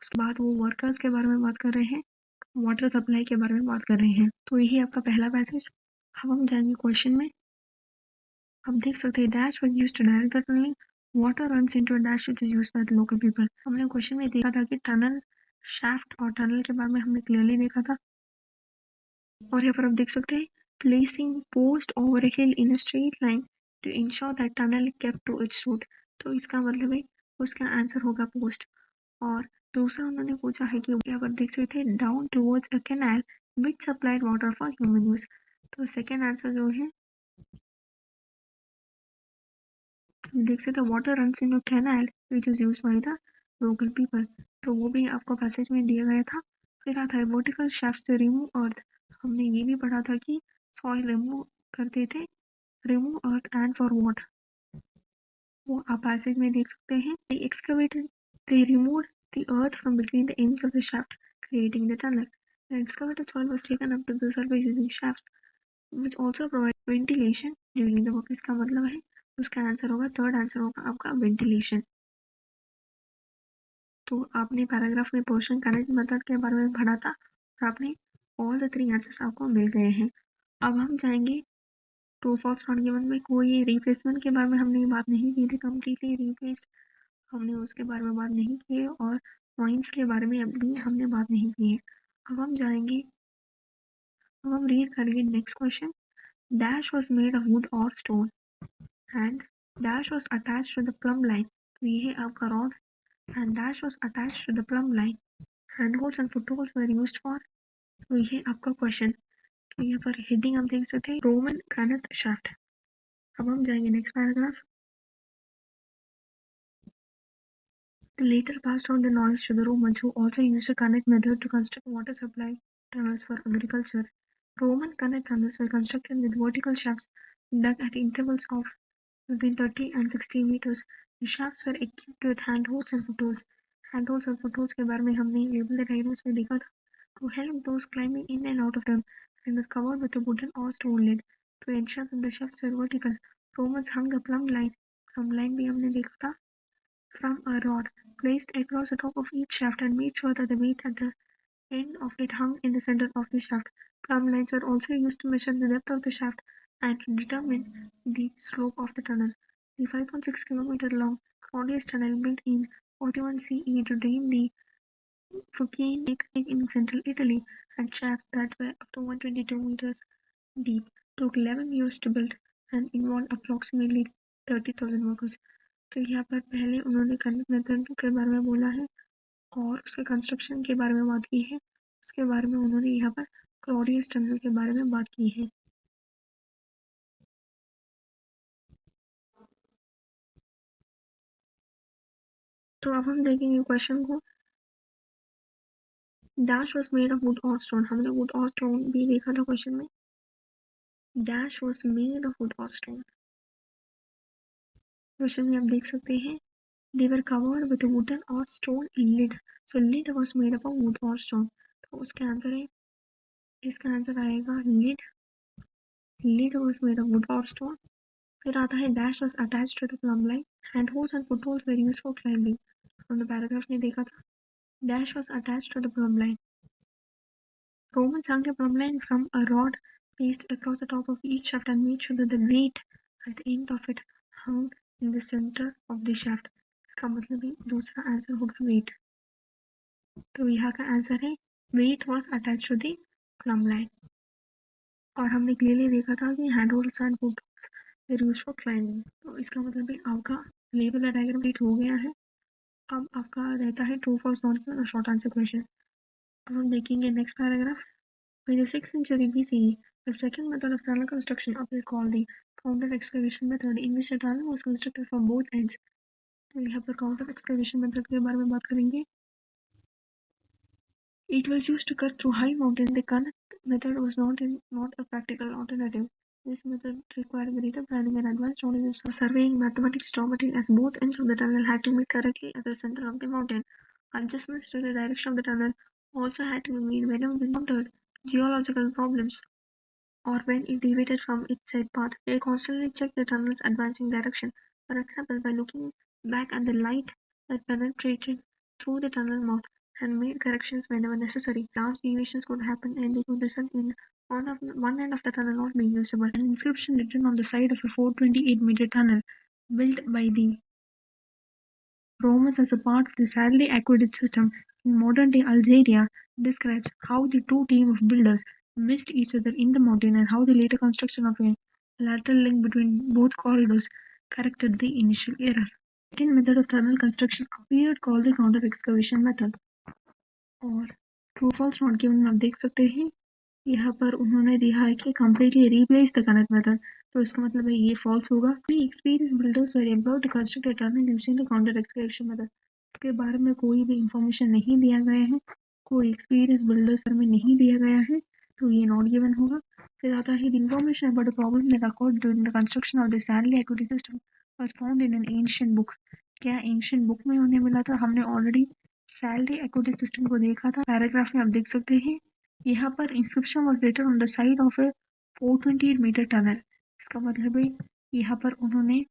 उसके बाद वो वर्कर्स के बारे में बात कर रहे हैं, वाटर सप्लाई के बारे में बात कर रहे हैं। तो यही आपका पहला पैसेज। अब हम जाएंगे क्वेश्चन में। आप देख सकते हैं dash was used to direct the tunneling water runs into a dash which is used by the local people. हमने क्वेश्चन में देखा था कि टनल, शाफ्ट और टनल के बारे में हमने क्लियरली देखा था। और यहाँ पर आप देख सकते हैं placing post over a hill in a straight line to ensure that tunnel kept to its route. तो इसका मतलब है उसका आंसर होगा पोस्ट। और दूसरा उन्होंने पूछा है कि यहाँ पर देख सकते हैं down towards a canal which supplied water for human use. तो सेकेंड आंसर जो है देख सकते हैं water runs in a canal which is used by the local people. तो वो भी आपको पैसेज में दिया गया था। फिर आता है वर्टिकल शैफ्ट्स टू रिमूव अर्थ। हमने ये भी पढ़ा था कि सॉइल रिमूव करते थे, remove earth and for what, वो आप पैसेज में देख सकते हैं। They excavated, they removed the earth from between the ends of the shaft, creating the tunnel. The excavated soil was taken up to the surface using shafts, which also provide ventilation during the work। इसका मतलब है उसका answer होगा, third answer होगा आपका ventilation. तो आपने paragraph में पोर्शन करेक्ट मेथड के बारे में पढ़ा था और आपने ऑल द थ्री आंसर्स आपको मिल गए हैं। अब हम जाएंगे ट्रू फॉल्स नॉट गिवन में। कोई रिप्लेसमेंट के बारे में हमने बात नहीं की थी, कम्प्लीटली रिप्लेस्ड हमने उसके बारे में बात नहीं की है, और पॉइंट्स के बारे में अभी हमने बात नहीं की है। अब हम जाएंगे, अब हम रीड करेंगे next question. dash was made of wood or stone and dash was attached to the plumb line. तो ये है आपका rod and dash was attached to the plumb line. Handholds and footholds were used for. तो ये आपका question. तो यहाँ पर हेडिंग हम देख सकते हैं रोमन ग्रेनाइट शाफ्ट. अब हम जाएंगे next paragraph. Later passed on the knowledge to the Romans, who also used a connect method to construct water supply tunnels for agriculture. Roman connect tunnels were constructed with vertical shafts dug at intervals of between 30 and 60 meters. The shafts were equipped with handholds and footholds. Handholds और footholds के बारे में हमने label diagrams में देखा था. To help those climbing in and out of them, and was covered with a wooden or stone lid to ensure that the shafts were vertical. Romans hung a plumb line. Plumb line भी हमने देखा था. From a rod placed across the top of each shaft and made sure that the weight at the end of it hung in the center of the shaft. Plumb lines were also used to measure the depth of the shaft and to determine the slope of the tunnel. The 5.6 kilometer long Claudius tunnel built in 41 CE to drain the Fucine Lake in central Italy had shafts that were up to 122 meters deep, took 11 years to build, and involved approximately 30,000 workers. तो यहाँ पर पहले उन्होंने connect method के बारे में बोला है और उसके कंस्ट्रक्शन के बारे में बात की है. उसके बारे में उन्होंने यहाँ पर क्लॉडियस टनल के बारे में बात की है. तो अब हम देखेंगे क्वेश्चन को. Dash was made of would और स्टोन. हमने वुड और स्टोन भी देखा था क्वेश्चन में. Dash was made of would और स्टोन. क्वेश्चन में आप देख सकते हैं they were covered with a wooden or stone lid. So lid was made up of wood or stone. तो उसका आंसर है, इसका आंसर आएगा lid. Lid was made of wood or stone. फिर आता है dash was attached to the plumb line. Handholds and footholds were used for climbing. हमने paragraph में देखा था. Dash was attached to the plumb line. Romans hung a plumb line from a rod placed across the top of each shaft and made sure that the weight at the end of it hung in the center of the shaft. इसका मतलब है दूसरा answer होगा weight. तो यहाँ का answer है weight was attached to the plumb line. और हमने क्लियरली देखा था कि handholds and footholds were used for climbing. तो इसका मतलब है आपका लेवल डायग्राम कंप्लीट हो गया है. अब आपका रहता है ट्रू फॉल्स नॉट और शॉर्ट आंसर क्वेश्चन. अब हम देखेंगे next paragraph. By the 6th century BCE, the second method of tunnel construction appeared called the counter excavation method, in which the tunnel was constructed from both ends. तो यहाँ पर counter excavation method के बारे में बात करेंगे. It was used to cut through high mountains. The current method was not a practical alternative. This method required greater planning and advanced knowledge of surveying, mathematics, geometry, as both ends of the tunnel had to meet correctly at the center of the mountain. Adjustments to the direction of the tunnel also had to be made whenever we encountered geological problems or when it deviated from its set path. They constantly checked the tunnel's advancing direction, for example by looking back at the light that penetrated through the tunnel mouth, and made corrections whenever necessary. Large deviations could happen and they could result in one end of the tunnel not being usable. An inscription written on the side of a 428-meter tunnel built by the Romans as a part of the Sadly aqueduct system in modern-day Algeria describes how the two teams of builders missed each other in the mountain and how the later construction of a lateral link between both corridors corrected the initial error. The second method of tunnel construction appeared called the counter excavation method. और true false not given में आप देख सकते हैं यहाँ पर उन्होंने दिया है कि completely replace the connect method. तो इसका मतलब है ये false होगा. The experienced builders were able to construct a tunnel using the counter excavation method. के बारे में कोई भी इंफॉर्मेशन नहीं दिया गया है, कोई एक्सपीरियंस बिल्डर्स में नहीं दिया गया है, तो ये नॉट गिवन होगा. फिर आता है the information about the problem that occurred during the construction of the Stanley aqueduct system was found in an ancient book. क्या ancient book में उन्हें मिला था? हमने ऑलरेडी Stanley aqueduct system को देखा था. पैराग्राफ में आप देख सकते हैं यहाँ पर inscription was written on the side of a 428-meter tunnel. इसका मतलब है यहाँ पर उन्होंने,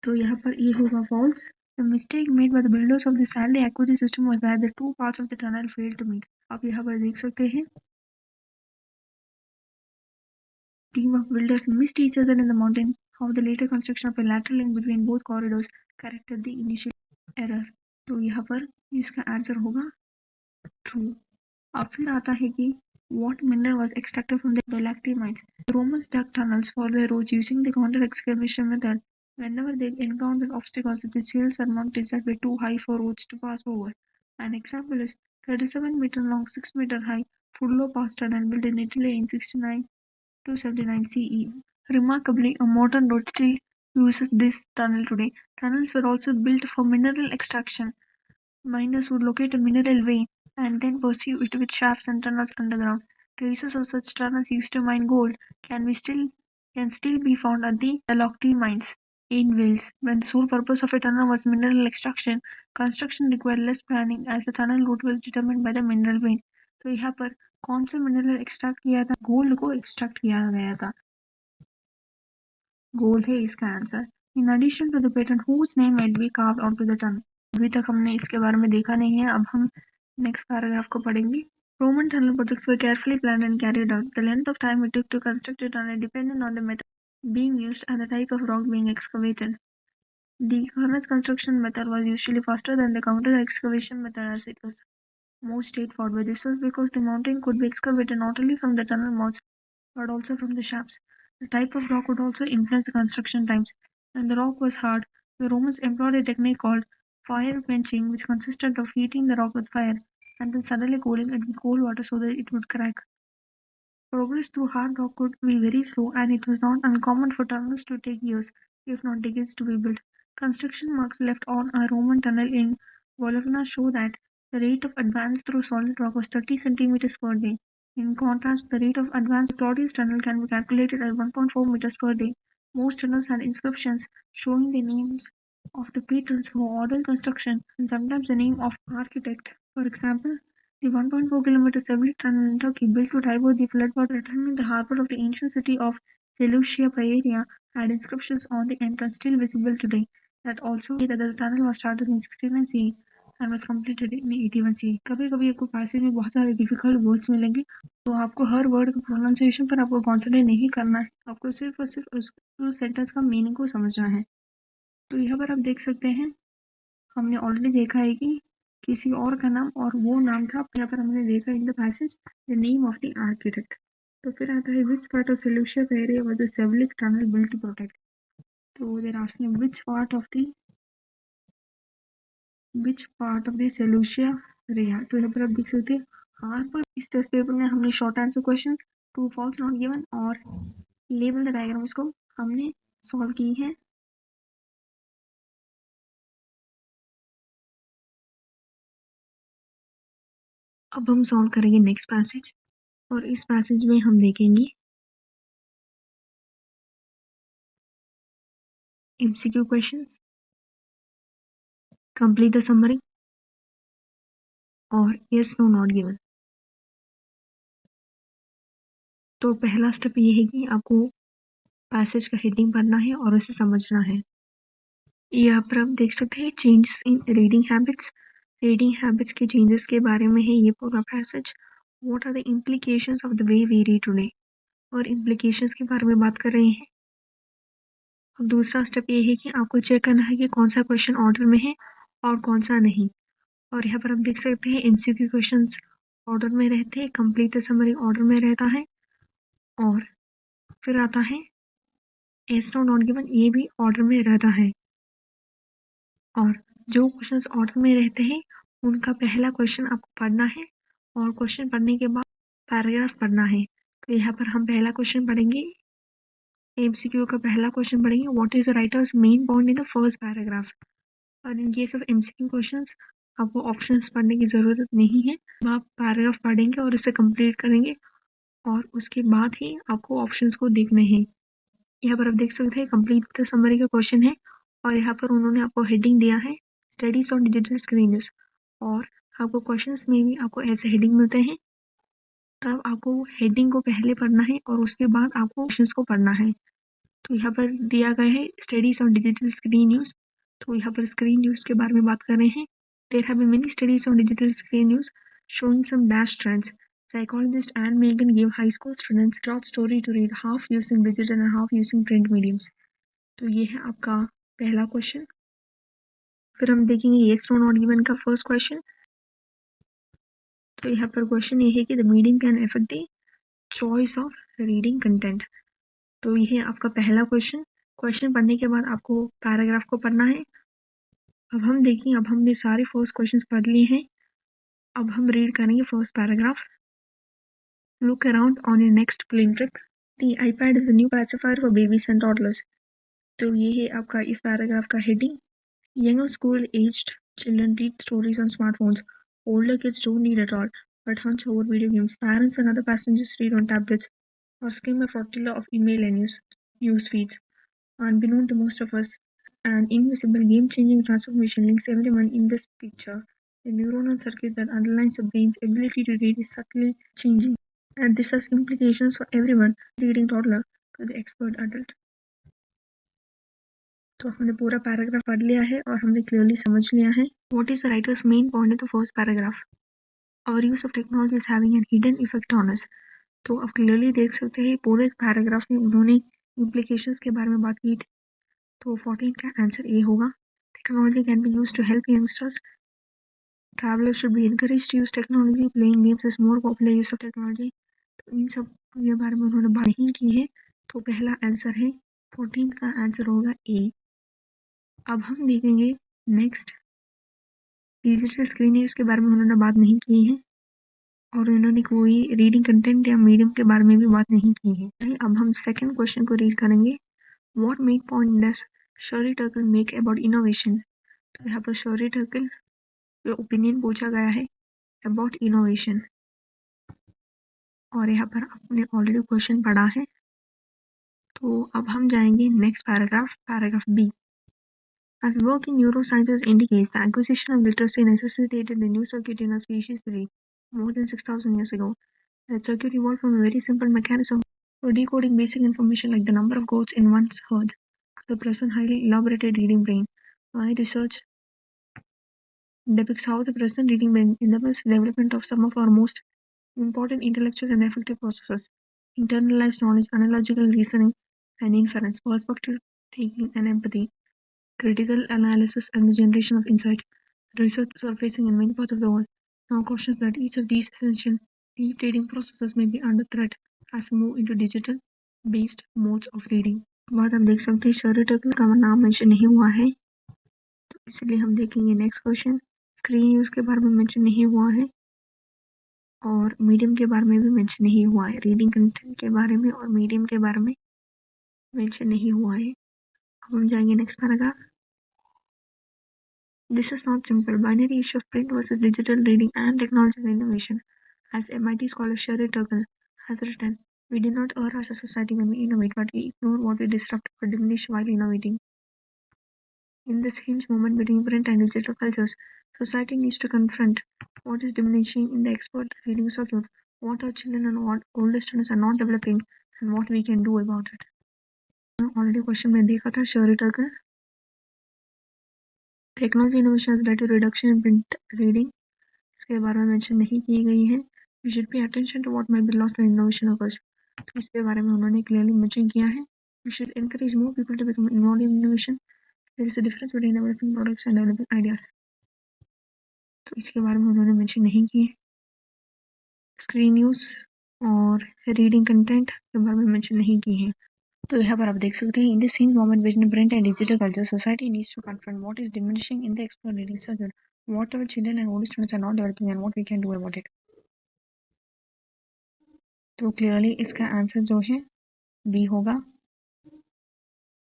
तो यहाँ पर ये होगा false. The mistake made by the builders of the Stanley aqueduct system was that the two parts of the tunnel failed to meet. आप यहाँ पर देख सकते हैं team of builders missed each other in the mountain. How the later construction of a lateral link between both corridors corrected the initial error. तो यहाँ पर इसका आंसर होगा true. अब फिर आता है कि What mineral was extracted from the Dolacti mines? The Romans dug tunnels for their roads using the counter-excavation method. Whenever they encountered obstacles such as hills or mountains that were too high for roads to pass over. An example is 37-meter long, 6-meter high Furlo Pass tunnel built in Italy in 69 to 79 CE. Remarkably, a modern road still uses this tunnel today. Tunnels were also built for mineral extraction. Miners would locate a mineral vein and then pursue it with shafts and tunnels underground. Traces of such tunnels used to mine gold can still be found at the Lochte mines in Wales. When the sole purpose of a tunnel was mineral extraction, construction required less planning as the tunnel route was determined by the mineral vein. तो यहाँ पर कौन सा mineral extract किया था? Gold को extract किया गया था. गोल्ड है इसका answer. In addition to the patent whose name will be carved onto the tunnel. अभी तक हमने इसके बारे में देखा नहीं है. अब हम नेक्स्ट पैराग्राफ को पढ़ेंगे. Roman tunnel projects were carefully planned and carried out. The length of time it took to construct a tunnel depended on the method being used and the type of rock being excavated. The current construction method was usually faster than the counter excavation method as it was more straightforward. This was because the mountain could be excavated not only from the tunnel mouths but also from the shafts. The type of rock would also influence the construction times. When the rock was hard, the Romans employed a technique called fire quenching, which consisted of heating the rock with fire and then suddenly cooling it with cold water so that it would crack. Progress through hard rock could be very slow, and it was not uncommon for tunnels to take years, if not decades, to be built. Construction marks left on a Roman tunnel in Bologna show that the rate of advance through solid rock was 30 centimeters per day. In contrast, the rate of advance through Claudius tunnel can be calculated at 1.4 meters per day. Most tunnels had inscriptions showing the names of the patrons who ordered construction and sometimes the name of architect. For example, the 1.4-kilometer Seville tunnel in Turkey, built to divert the floodwater returning the harbor of the ancient city of Seleucia Pieria, had inscriptions on the entrance still visible today that also say that the tunnel was started in 69 CE and was completed in 81 CE. कभी कभी आपको passage में बहुत सारे difficult words मिलेंगे, तो आपको हर word का प्रोनाउंसिएशन पर आपको कॉन्सेंट्रेट नहीं करना है. आपको सिर्फ और सिर्फ उस सेंटेंस का मीनिंग को समझना है. तो यहाँ पर आप देख सकते हैं, हमने ऑलरेडी देखा है कि किसी और का नाम और वो नाम था. यहाँ पर हमने देखा in the passage the name of the architect. तो फिर आता है which part of Seleucia area was the Sevlik tunnel built to protect. तो they're asking which part of the Seleucia area. तो यहाँ पर आप देख सकते हैं हार पर इस टेस्ट पेपर में हमने short answer question true false not given और लेबल द डायग्राम्स को हमने सॉल्व की है. अब हम सॉल्व करेंगे नेक्स्ट पैसेज और इस पैसेज में हम देखेंगे MCQ questions, complete the summary और yes no not given. तो पहला स्टेप ये है कि आपको पैसेज का हेडिंग पढ़ना है और उसे समझना है. यहाँ पर आप देख सकते हैं चेंजेस इन रीडिंग हैबिट्स के चेंजेस के बारे में है ये पूरा passage. What are the implications of the way we read today, और इम्प्लीकेशंस के बारे में बात कर रहे हैं. अब दूसरा स्टेप ये है कि आपको चेक करना है कि कौन सा क्वेश्चन ऑर्डर में है और कौन सा नहीं. और यहाँ पर आप देख सकते हैं MCQ क्वेश्चंस ऑर्डर में रहते हैं, कंप्लीट द समरी ऑर्डर में रहता है और फिर आता है yes no not given, ये भी ऑर्डर में रहता है. और जो क्वेश्चंस ऑर्डर में रहते हैं उनका पहला क्वेश्चन आपको पढ़ना है और क्वेश्चन पढ़ने के बाद पैराग्राफ पढ़ना है. तो यहाँ पर हम पहला क्वेश्चन पढ़ेंगे. MCQ का पहला क्वेश्चन पढ़ेंगे what is the writer's main point in the first paragraph. और in case of MCQ questions आपको ऑप्शंस पढ़ने की ज़रूरत नहीं है. आप पैराग्राफ पढ़ेंगे और इसे कंप्लीट करेंगे और उसके बाद ही आपको ऑप्शंस को देखने हैं. यहाँ पर आप देख सकते हैं कंप्लीट द समरी का क्वेश्चन है और यहाँ पर उन्होंने आपको हेडिंग दिया है studies on digital screen news. और आपको क्वेश्चंस में भी आपको ऐसे हेडिंग मिलते हैं, तब आपको हेडिंग को पहले पढ़ना है और उसके बाद आपको क्वेश्चंस को पढ़ना है. तो यहाँ पर दिया गया है studies on digital screen news. तो यहाँ पर स्क्रीन न्यूज़ के बारे में बात कर रहे हैं. There have been many studies on digital screen news showing some dash trends. Psychologist Anne Megan gave high school students short story to read, half using digital and half using print mediums. तो ये है आपका पहला question. फिर हम देखेंगे yes no not given का first question. तो यहाँ पर क्वेश्चन ये है कि the medium can affect the choice of reading content. तो ये है आपका पहला क्वेश्चन पढ़ने के बाद आपको पैराग्राफ को पढ़ना है। अब हम देखें, अब हमने सारे फर्स्ट क्वेश्चंस पढ़ लिए हैं। अब हम रीड करेंगे first paragraph. Look around on your next plane trip, the iPad is the new pacifier for babies and toddlers. तो ये है आपका इस पैराग्राफ का heading. Younger school aged children read stories on smartphones. Older kids don't need it all, but hunch over video games. Parents and other passengers read on tablets or skim a flotilla of email and news feeds. Unbeknown to most of us, an invisible game-changing transformation links everyone in this picture. The neuronal circuit that underlines the brain's ability to read is subtly changing, and this has implications for everyone, reading toddler to the expert adult. तो हमने पूरा paragraph पढ़ लिया है और हमने clearly समझ लिया है what is the writer's main point in the first paragraph. Our use of technology is having an hidden effect on us. तो आप क्लियरली देख सकते हैं पूरे पैराग्राफ में उन्होंने इम्प्लीकेशंस के बारे में बात की थी। तो 14 का आंसर ए होगा। Technology can be used to help youngsters. Travellers should be encouraged to use technology. Playing games is more popular use of technology. तो इन सब के बारे में उन्होंने बात नहीं की है। तो पहला आंसर है 14 का आंसर होगा ए। अब हम देखेंगे नेक्स्ट, डिजिटल स्क्रीन यूज के बारे में उन्होंने बात नहीं की है और उन्होंने कोई रीडिंग कंटेंट या मीडियम के बारे में भी बात नहीं की है। अब हम सेकंड क्वेश्चन को रीड करेंगे। What make point does Sherry Turkle make about innovation. तो यहाँ पर शर्ली टर्कल का ओपिनियन पूछा गया है अबाउट इनोवेशन और यहाँ पर आपने ऑलरेडी क्वेश्चन पढ़ा है। तो अब हम जाएंगे next paragraph B. As work in neurosciences indicates, the acquisition of literacy necessitated the new circuit in our species brain more than 6,000 years ago. That circuit evolved from a very simple mechanism for decoding basic information like the number of goats in one's herd to the present highly elaborated reading brain. My research depicts how the present reading brain enables the development of some of our most important intellectual and affective processes: internalized knowledge, analogical reasoning and inference, perspective taking and empathy, critical analysis and the generation of insight. Research surfacing in many parts of the world now cautions that each of these essential deep reading processes may be under threat as we move into digital based modes of reading. बाद हम देख सकते हैं Shirley टर्कल का नाम mention नहीं हुआ है, तो इसलिए हम देखेंगे नेक्स्ट क्वेश्चन। स्क्रीन यूज के बारे में मेंशन नहीं हुआ है और मीडियम के बारे में भी मेंशन नहीं हुआ है। रीडिंग कंटेंट के बारे में और मीडियम के बारे में मेंशन नहीं हुआ है। अब हम जाएंगे next paragraph. This is not simple binary issue of print versus digital reading and technological innovation. As MIT scholar Sheri Turkle has written, we do not err as a society when we innovate, but we ignore what we disrupt or diminish while innovating. In this hinge moment between print and digital cultures, society needs to confront what is diminishing in the expert reading circuit, what our children and what older students are not developing, and what we can do about it. Already question में देखा था Sheri Turkle. Technology innovation has led to reduction in print reading, इसके बारे में mention नहीं की गई है। We should pay attention to what might be lost when innovation occurs, तो इसके बारे में उन्होंने क्लियरली मेंशन किया है। We should encourage more people to become involved in innovation. There is a difference between developing products and developing ideas, तो इसके बारे में उन्होंने मेंशन नहीं की है। स्क्रीन यूज और रीडिंग कंटेंट के बारे में मेंशन नहीं की है। तो यहाँ पर आप देख सकते हैं in this same moment between print and digital culture, society needs to confront what is diminishing in the explore reading circuit, what our children and old students are not developing and what we can do about it. तो clearly इसका answer जो है B होगा।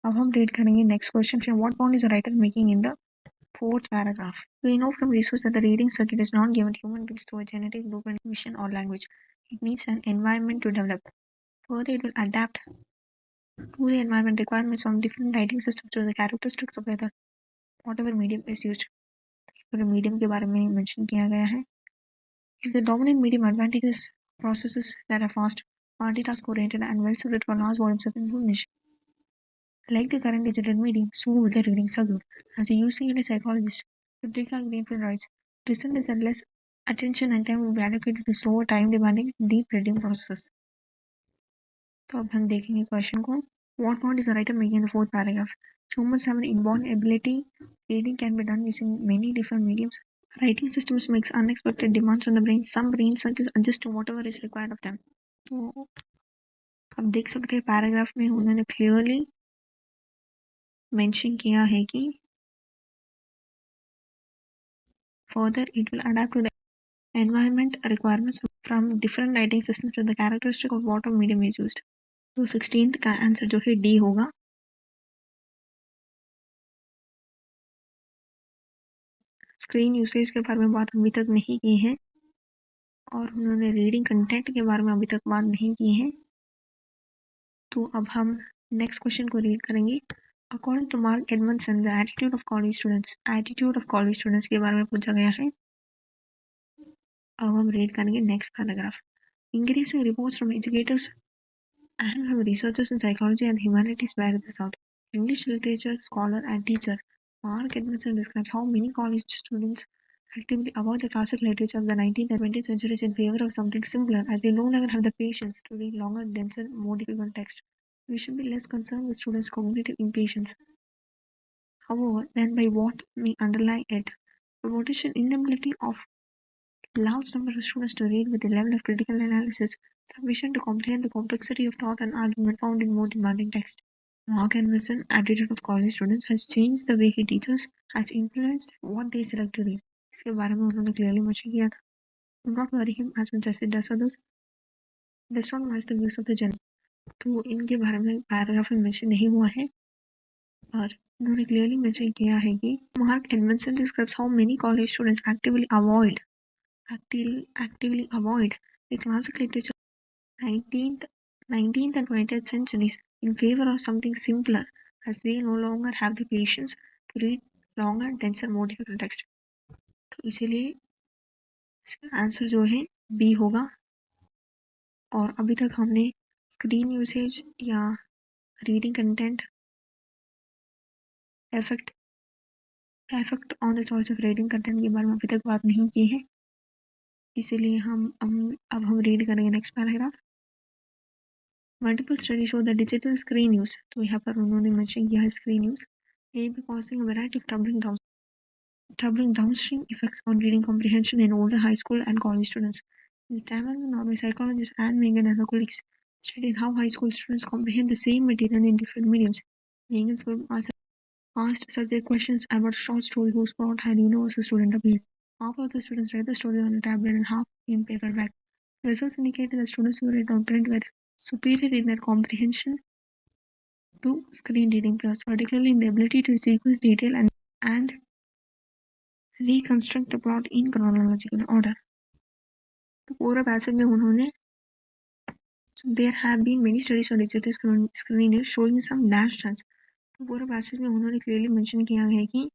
अब हम read करेंगे next question. What point is the writer making in the fourth paragraph? We know from research that the reading circuit is not given to human beings through a genetic blueprint, vision, or language. It needs an environment to develop. Further, it will adapt to the environment requirements from different writing systems to the characteristics of whatever medium is used. तो medium के बारे में mention किया गया है। If the dominant medium advantages processes that are fast, multitask oriented, and well suited for large volumes of information, like the current digital medium, so will the reading circuit. As a UCLA psychologist, Frederica Greenfield writes, listen is that less attention and time will be allocated to slower, time demanding, deep reading processes. तो अब हम देखेंगे question को। What point is the writer making in the fourth paragraph? Humans have an inborn ability. Reading can be done using many different mediums. Writing systems makes unexpected demands on the brain. Some brain circuits adjust to whatever is required of them. तो अब देख सकते हैं paragraph में उन्होंने clearly mention किया है कि further it will adapt to the environment requirements from different writing systems to the characteristic of what medium is used. तो 16th का आंसर जो है डी होगा. स्क्रीन यूसेज के बारे में बात अभी तक नहीं की है और उन्होंने रीडिंग कंटेंट के बारे में अभी तक बात नहीं की है. तो अब हम नेक्स्ट क्वेश्चन को रीड करेंगे. According to Mark Edmundson the attitude of college students के बारे में पूछा गया है. अब हम रीड करेंगे next paragraph. Increasing reports from educators and from researchers in psychology and humanities bear this out. English literature scholar and teacher Mark Edmondson describes how many college students actively avoid the classic literature of the 19th and 20th centuries in favor of something simpler, as they no longer have the patience to read longer, denser, more difficult text. We should be less concerned with students' cognitive impatience, however, than by what may underlie it. The potential inability of large number of students to read with a level of critical analysis sufficient to comprehend the complexity of thought and argument found in more demanding text. Mark Edmondson's attitude of college students has changed the way he teaches, has influenced what they select to read. इसके बारे में उन्होंने clearly mention किया था. Do not worry him as much as it does others. Does not match the views of the general. तो इनके बारे में पैराग्राफ में मेंशन नहीं हुआ है और उन्होंने क्लियरली मेंशन किया है कि Mark Edmondson describes how many college students actively avoid the classic literature of 19th and 20th centuries in favor of something simpler, as they no longer have the patience to read longer, denser, more difficult text. तो इसीलिए answer जो है B होगा. और अभी तक हमने screen usage या reading content effect on the choice of reading content के बारे में अभी तक बात नहीं की है. इसीलिए हम रीड करेंगे next paragraph. Multiple study show the digital screen use. तो यहाँ पर उन्होंने मेंशन किया है screen use may be causing a variety of troubling downstream effects on reading comprehension in older high school and college students. In Stanford, Norway psychologist Anne Megan and her colleagues studied how high school students comprehend the same material in different mediums. Megan's group asked subject questions about a short story whose plot had universal student appeal. Half of the students read the story on a tablet and half in paperback. Results indicated that students who read on print were superior in their comprehension to screen reading peers, particularly in the ability to sequence detail and reconstruct the plot in chronological order. तो पूरा passage में उन्होंने there have been many studies on digital screen showing some dash trends. तो पूरा passage में उन्होंने clearly mention किया है कि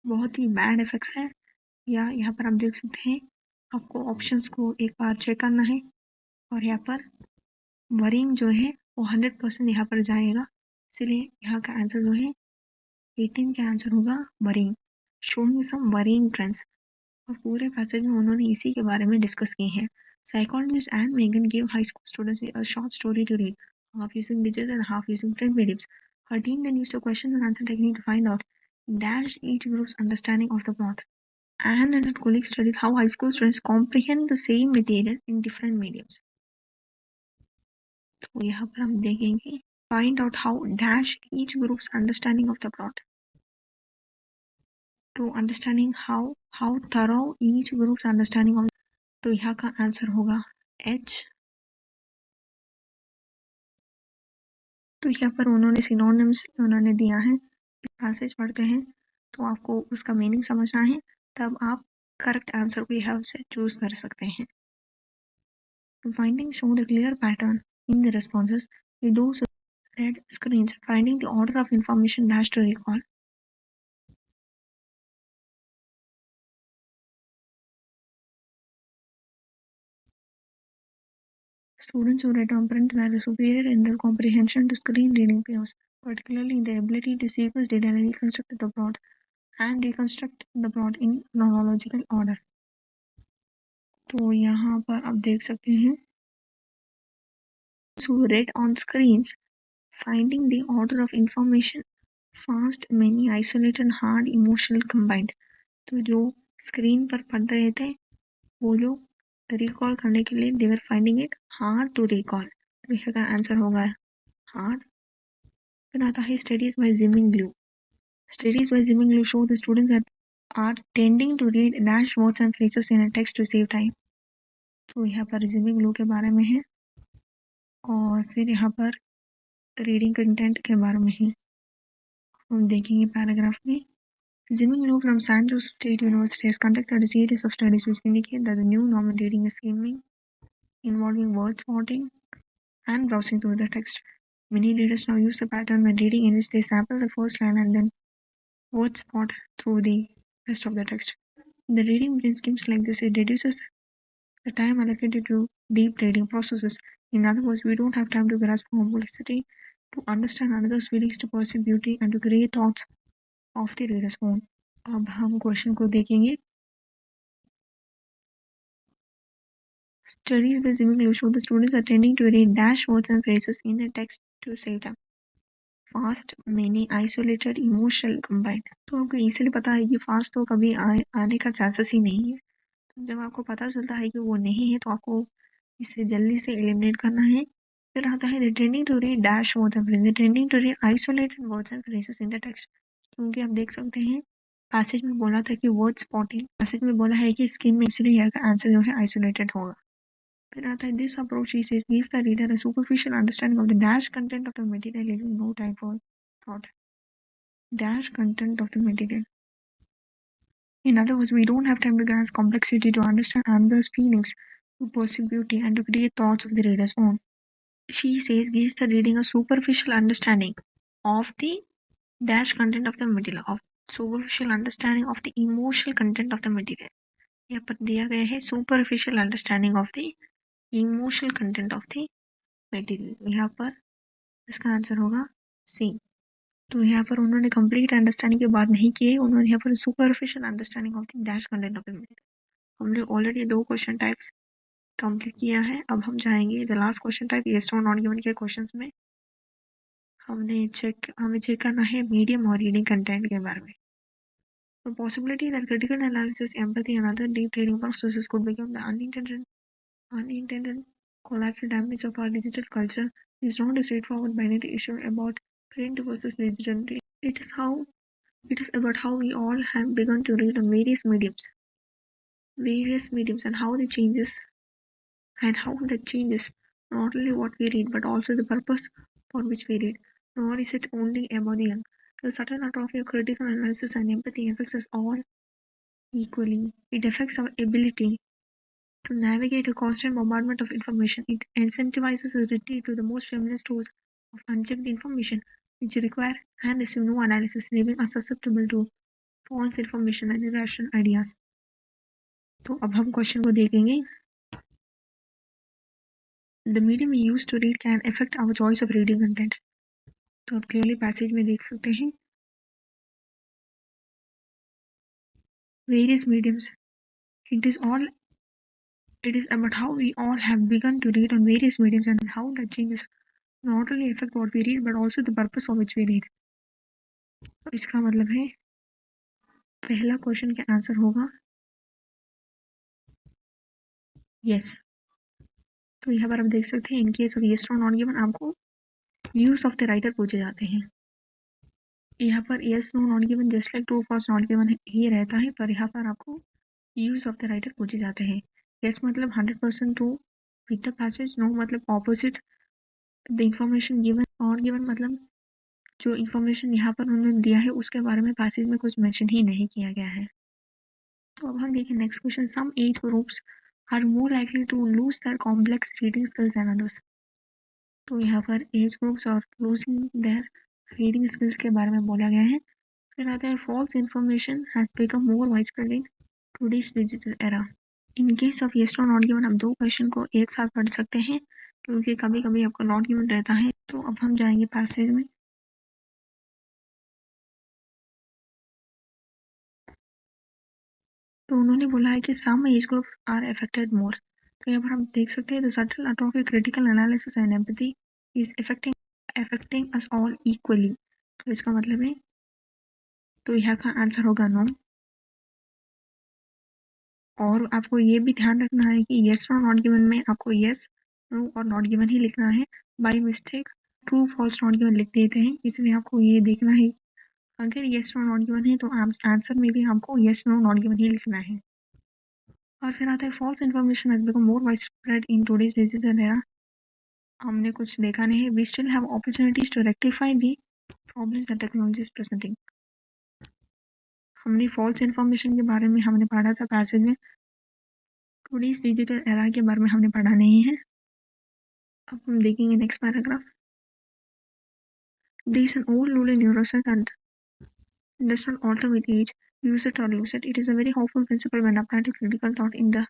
बहुत ही बैड इफेक्ट्स है. या यहाँ पर आप देख सकते हैं आपको ऑप्शंस को एक बार चेक करना है और यहाँ पर वरिंग जो है वो 100% यहाँ पर जाएगा. इसलिए यहाँ का आंसर जो है 18 का आंसर होगा worrying, showing some worrying trends. और पूरे पैसेज में उन्होंने इसी के बारे में डिस्कस की है. Psychologist Anne Megan gave high school students a short story to read, half using digital and half using print mediums. Her team then used a question and answer technique to find out dash each group's understanding of the plot. Anne and her colleagues studied how high school students comprehend the same material in different mediums. तो यहाँ पर हम देखेंगे find out how dash each group's understanding of the plot. To understanding how thorough each group's understanding of. तो यहाँ का answer होगा H. तो यहाँ पर उन्होंने सिनोनिम्स उन्होंने दिया है. पैसेज पढ़ते हैं तो आपको उसका मीनिंग समझना है, तब आप करेक्ट आंसर को यहाँ से चूज कर सकते हैं. Finding showed a clear pattern in the responses with those who read screens, finding the order of information dash to recall. Students who read on print were superior in their comprehension to screen reading peers, particularly in their ability to sequence data and reconstruct the plot in chronological order. तो यहाँ पर आप देख सकते हैं who read on screens, finding the order of information fast, many, isolated, hard, emotional combined. तो जो screen पर पढ़ रहे थे वो लोग रिकॉल करने के लिए they were finding it hard to recall. तो इसका आंसर होगा हार्ड। फिर आता है स्टडीज बाय जिमिंग ग्लू। Studies by Jimmy Glue show the students that are tending to read dash words and phrases in a text to save time। तो यहाँ पर जिमी ग्लू के बारे में है और फिर यहाँ पर रीडिंग कंटेंट के बारे में है। हम देखेंगे पैराग्राफ में। Jimmy Glue from San Jose State University has conducted a series of studies which indicate that the new norm in reading is skimming, involving word spotting and browsing through the text. Many readers now use the pattern when reading in which they sample the first line and then word spot through the rest of the text. The reading brain skims like this, it reduces the time allocated to deep reading processes. In other words, we don't have time to grasp complexity, to understand another's feelings, to perceive beauty, and to create thoughts of the reader's own. अब हम question को देखेंगे। Studies by Jimmy Glue show the students are tending to read dash words and phrases in a text to save time. Fast, many, isolated, emotional, combined। तो आपको इसीलिए पता है कि फास्ट तो कभी आने का चांसेस ही नहीं है। तो जब आपको पता चलता है कि वो नहीं है तो आपको इसे जल्दी से एलिमिनेट करना है। फिर आता है trending to read dash words and phrases, trending to read isolated words and phrases in the text. क्योंकि आप देख सकते हैं पैसेज में बोला था कि वर्ड स्पॉटिंग, पैसेज में बोला है कि स्किन में, इसलिए यहाँ का आंसर जो है आइसोलेटेड होगा। फिर आता है this approach he says gives the reader a superficial understanding of the dash content of the material, leaving no time for thought. Dash content of the material, in other words, we don't have time to grasp complexity, to understand others' feelings, to perceive beauty, and to create thoughts of the reader's own. She says gives the reading a superficial understanding of the dash content of the material, of superficial understanding of the emotional content of the material। यहाँ पर दिया गया है superficial understanding of the emotional content of the material। यहाँ पर इसका answer होगा सी। तो यहाँ पर उन्होंने कंप्लीट अंडरस्टैंडिंग की बात नहीं की है, उन्होंने यहाँ पर superficial understanding of the dash content of the material. हमने ऑलरेडी 2 क्वेश्चन टाइप्स कंप्लीट किया है। अब हम जाएंगे the last question type yes और नॉट गिवन के क्वेश्चंस में। हमें चेक करना है मीडियम और रीडिंग कंटेंट के बारे में। The possibility that critical analysis, empathy, and other deep reading processes could become the unintended collateral damage of our digital culture is not a straightforward binary issue about print versus digital. It is about how we all have begun to read on various mediums, and how that changes not only what we read but also the purpose for which we read. Nor is it only about the young. The subtle atrophy of critical analysis and empathy affects us all equally. It affects our ability to navigate a constant bombardment of information. It incentivizes us to retreat to the most familiar stores of unchecked information, which require and receive no analysis, leaving us susceptible to false information and irrational ideas। तो अब हम question को देखेंगे। The medium we use to read can affect our choice of reading content। तो आप clearly passage में देख सकते हैं various mediums। It is about how we all have begun to read on various mediums and how that changes not only affect what we read but also the purpose for which we read। तो इसका मतलब है पहला question का answer होगा yes. तो यहाँ पर आप देख सकते हैं इन केस ऑफ यस और नॉट गिवन आपको यूज ऑफ द राइटर पूछे जाते हैं। यहाँ पर yes no not given just like true false not given ये रहता है, पर यहाँ पर आपको यूज ऑफ द राइटर पूछे जाते हैं। यस मतलब 100% true with the passage, no मतलब ऑपोजिट द इंफॉर्मेशन गिवन, और गिवन मतलब जो इंफॉर्मेशन यहाँ पर उन्होंने दिया है उसके बारे में पैसेज में कुछ मेंशन ही नहीं किया गया है। तो अब हम देखें next question. Some age groups are more likely to lose their complex reading skills than others. तो यहाँ पर एज ग्रुप्स और लूजिंग देयर रीडिंग स्किल्स के बारे में बोला गया है। फिर आता है false information has become more widespread in today's digital era. In case of yes और नॉट गिवन आप 2 क्वेश्चन को एक साथ पढ़ सकते हैं क्योंकि कभी कभी आपको नॉट गिवन रहता है। तो अब हम जाएंगे पैसेज में। तो उन्होंने बोला है कि some age group are affected more. तो यहाँ पर हम देख सकते हैं the subtle atrophy critical analysis and empathy is affecting us all equally. तो इसका मतलब है, तो यहाँ का आंसर होगा नो। और आपको ये भी ध्यान रखना है कि येस और नॉट गिवन में आपको येस, नो और नॉट गिवन ही लिखना है। By mistake true false not given लिख देते हैं, इसलिए आपको ये देखना है अगर येस और नॉट गिवन है तो आंसर में भी हमको येस नो नॉट गिवन ही लिखना है। और फिर आता है false information has become more widespread in today's digital era. हमने कुछ देखा नहीं है, we still have opportunities to rectify the problems that technology is presenting. हमने फॉल्स इन्फॉर्मेशन के बारे में हमने पढ़ा था पैसेज में, टुडेज डिजिटल एरा के बारे में हमने पढ़ा नहीं है। अब हम देखेंगे next paragraph. There is an old rule in neuroscience and does not alter with age. Use it or lose it. It is a very hopeful principle when applied to critical thought in the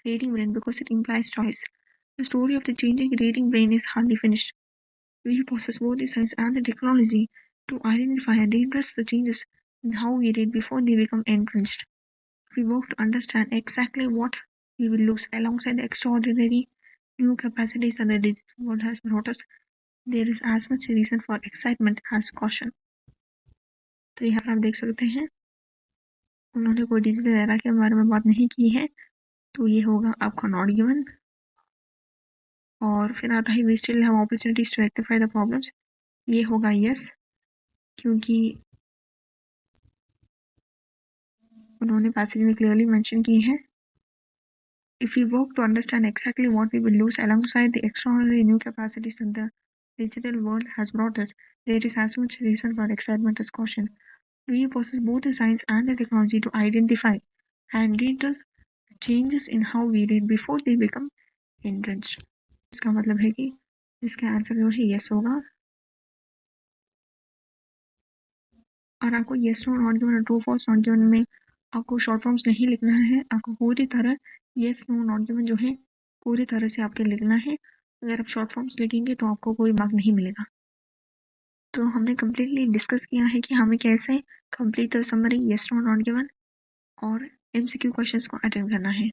reading brain because it implies choice. The story of the changing reading brain is hardly finished. We possess both the science and the technology to identify and redress the changes in how we read before they become entrenched. We work to understand exactly what we will lose alongside the extraordinary new capacities that the digital world has brought us. There is as much reason for excitement as caution. तो यहाँ पर आप देख सकते हैं उन्होंने कोई digital era के बारे में बात नहीं की है, तो ये होगा आपका नॉट गिवन। और फिर आता है we still have opportunities to rectify the problems, ये होगा यस, क्योंकि उन्होंने पैसेज में क्लियरली मेंशन की है if we work to understand exactly what we will lose alongside the extraordinary new capacities that the digital world has brought us, there is as much reason for excitement as caution. We possess both the science and the technology to identify and redress changes in how we read before they become entrenched. इसका मतलब है कि इसका answer जो है yes होगा। और आपको येस नो नॉट गिवन और ट्रू फॉल्स नॉट गिवन में आपको शॉर्ट फॉर्म्स नहीं लिखना है, आपको पूरी तरह येस नो नॉट गिवन जो है पूरी तरह से आपके लिखना है। अगर आप शॉर्ट फॉर्म्स लिखेंगे तो आपको कोई मार्क नहीं मिलेगा। तो हमने कम्प्लीटली डिस्कस किया है कि हमें कैसे complete the summary yes no not given और एमसीक्यू क्वेश्चंस को अटेंड करना है।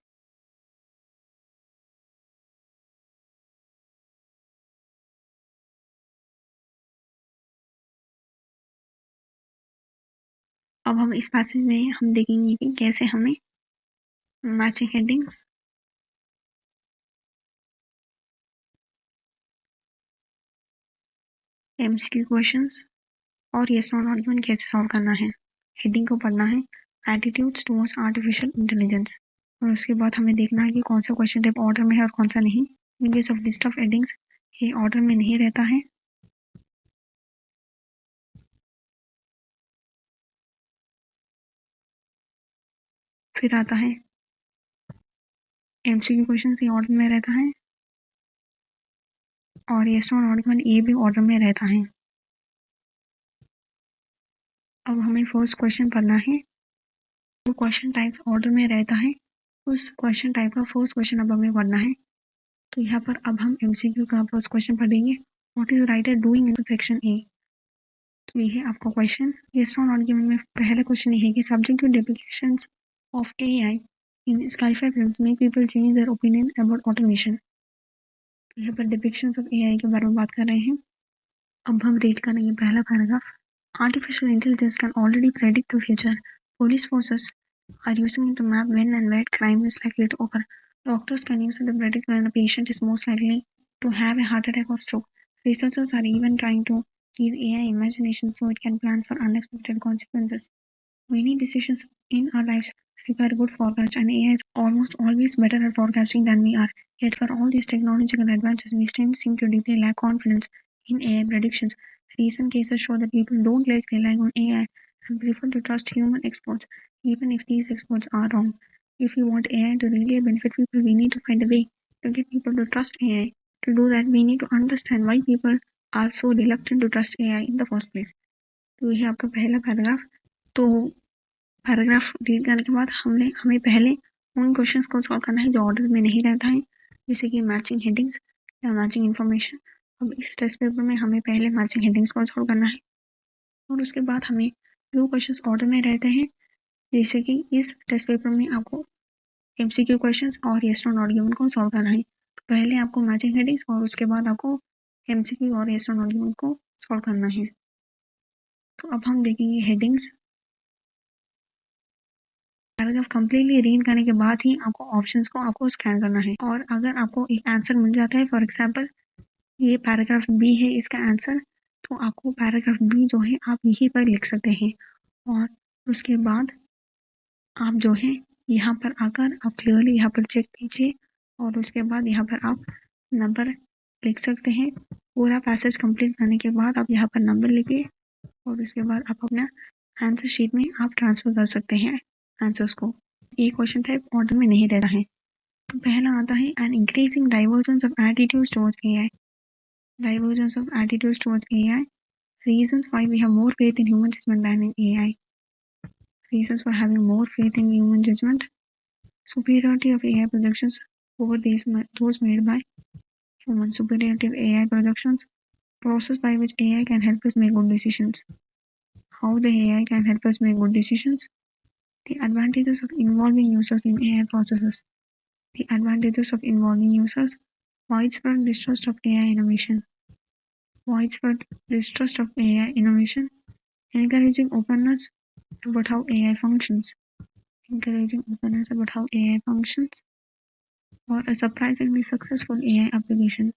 अब हम इस पैसेज में हम देखेंगे कि कैसे हमें मैचिंग हेडिंग्स, एमसीक्यू क्वेश्चंस और येस नो नॉट गिवन कैसे सॉल्व करना है। हेडिंग को पढ़ना है एटीट्यूड्स टुवर्ड्स आर्टिफिशियल इंटेलिजेंस, और उसके बाद हमें देखना है कि कौन सा क्वेश्चन टाइप ऑर्डर में है और कौन सा नहीं। इन case of list of headings ये ऑर्डर में नहीं रहता है। फिर आता है एमसीक्यू क्वेश्चन ये ऑर्डर में रहता है और येस नो नॉट गिवन ये भी ऑर्डर में रहता है। अब हमें फर्स्ट क्वेश्चन पढ़ना है, वो क्वेश्चन टाइप ऑर्डर में रहता है, उस क्वेश्चन टाइप का फर्स्ट क्वेश्चन अब हमें पढ़ना है। तो यहाँ पर अब हम एमसीक्यू का फर्स्ट क्वेश्चन पढ़ेंगे, what is writer doing in section A. तो ये है आपका क्वेश्चन। येस और नॉट गिवन में पहला क्वेश्चन ये है कि subject to depictions of AI in sci-fi films make people change their opinion about automation. तो यहाँ पर डिपिक्शंस ऑफ एआई के बारे में बात कर रहे हैं। अब हम रीड करेंगे पहला paragraph. Artificial intelligence can already predict the future, police forces are using it to map when and where crime is likely to occur. Doctors can use it to predict when a patient is most likely to have a heart attack or stroke. Researchers are even trying to give AI imagination so it can plan for unexpected consequences. Many decisions in our lives require good forecast, and AI is almost always better at forecasting than we are. Yet, for all these technological advances, we still seem to deeply lack confidence in AI predictions. Recent cases show that people don't like relying on AI and prefer to trust human experts, even if these experts are wrong. If we want AI to really benefit people, we need to find a way to get people to trust AI. To do that, we need to understand why people are so reluctant to trust AI in the first place. तो ये आपका पहला paragraph. तो paragraph read करने के बाद हमें पहले उन क्वेश्चंस को सॉल्व करना है जो ऑर्डर में नहीं रहता है, जैसे कि मैचिंग हेडिंग्स या मैचिंग इन्फॉर्मेशन। अब इस टेस्ट पेपर में हमें पहले मैचिंग हेडिंग्स को सॉल्व करना है और उसके बाद हमें जो क्वेश्चंस ऑर्डर में रहते हैं, जैसे कि इस टेस्ट पेपर में आपको एमसीक्यू क्वेश्चंस और येस नो नॉट गिवन को सॉल्व करना है। तो पहले आपको मैचिंग हेडिंग्स और उसके बाद आपको एमसीक्यू और येस नो नॉट गिवन को सॉल्व करना है। तो अब हम देखेंगे हेडिंग्स। पैराग्राफ कम्प्लीटली रीड करने के बाद ही आपको ऑप्शंस को आपको स्कैन करना है। और अगर आपको एक आंसर मिल जाता है, फॉर एग्जाम्पल ये पैराग्राफ बी है इसका आंसर, तो आपको पैराग्राफ बी जो है आप यहीं पर लिख सकते हैं। और उसके बाद आप जो है यहाँ पर आकर आप क्लियरली यहाँ पर चेक कीजिए और उसके बाद यहाँ पर आप नंबर लिख सकते हैं। पूरा पैसेज कंप्लीट करने के बाद आप यहाँ पर नंबर लिखिए और उसके बाद आप अपना आंसर शीट में आप ट्रांसफर कर सकते हैं आंसर्स को। ये क्वेश्चन टाइप ऑर्डर में नहीं रहता है। तो पहला आता है an increasing divergence of attitudes towards AI. Divergence of attitudes towards AI, reasons why we have more faith in human judgment than in AI. Reasons for having more faith in human judgment: superiority of AI projections over those made by humans. Superiority of AI projections, process by which AI can help us make good decisions. How the AI can help us make good decisions. The advantages of involving users in AI processes. The advantages of involving users. Widespread distrust of AI innovation. Widespread distrust of AI innovation. Encouraging openness about how AI functions. Encouraging openness about how AI functions. और a surprisingly successful AI application.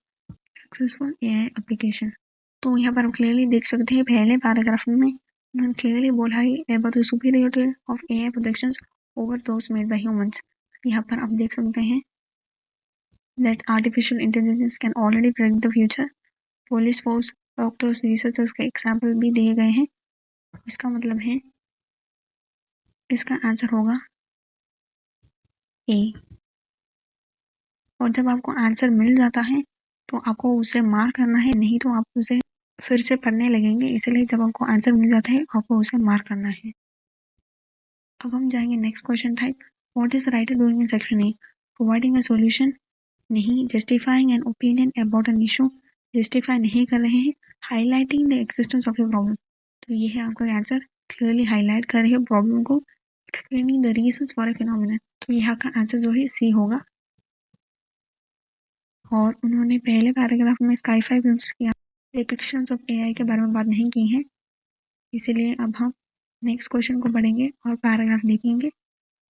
Successful AI application. तो यहाँ पर हम clearly देख सकते हैं पहले paragraph में उन्होंने क्लियरली बोला है about the superiority of AI projections over those made by humans. यहाँ पर आप देख सकते हैं that artificial intelligence can already predict the future. Police force, doctors, researchers के एग्जाम्पल भी दिए गए हैं। इसका मतलब है इसका आंसर होगा ए। और जब आपको आंसर मिल जाता है तो आपको उसे मार्क करना है, नहीं तो आप उसे फिर से पढ़ने लगेंगे। इसलिए जब आपको आंसर मिल जाता है आपको उसे मार्क करना है। अब हम जाएंगे next question type, what is writer doing in section A? Providing a solution, नहीं। Justifying an opinion about an issue, justify नहीं कर रहे हैं। Highlighting the existence of a problem, तो ये है आपका आंसर, क्लियरली हाईलाइट कर रहे हैं प्रॉब्लम को। Explaining the reasons for a phenomenon, तो यहाँ का आंसर जो है सी होगा। और उन्होंने पहले पैराग्राफ में स्काई-फाई फिल्म्स की डिपिक्शंस ऑफ एआई के बारे में बात नहीं की है, इसीलिए अब हम नेक्स्ट क्वेश्चन को पढ़ेंगे और पैराग्राफ देखेंगे।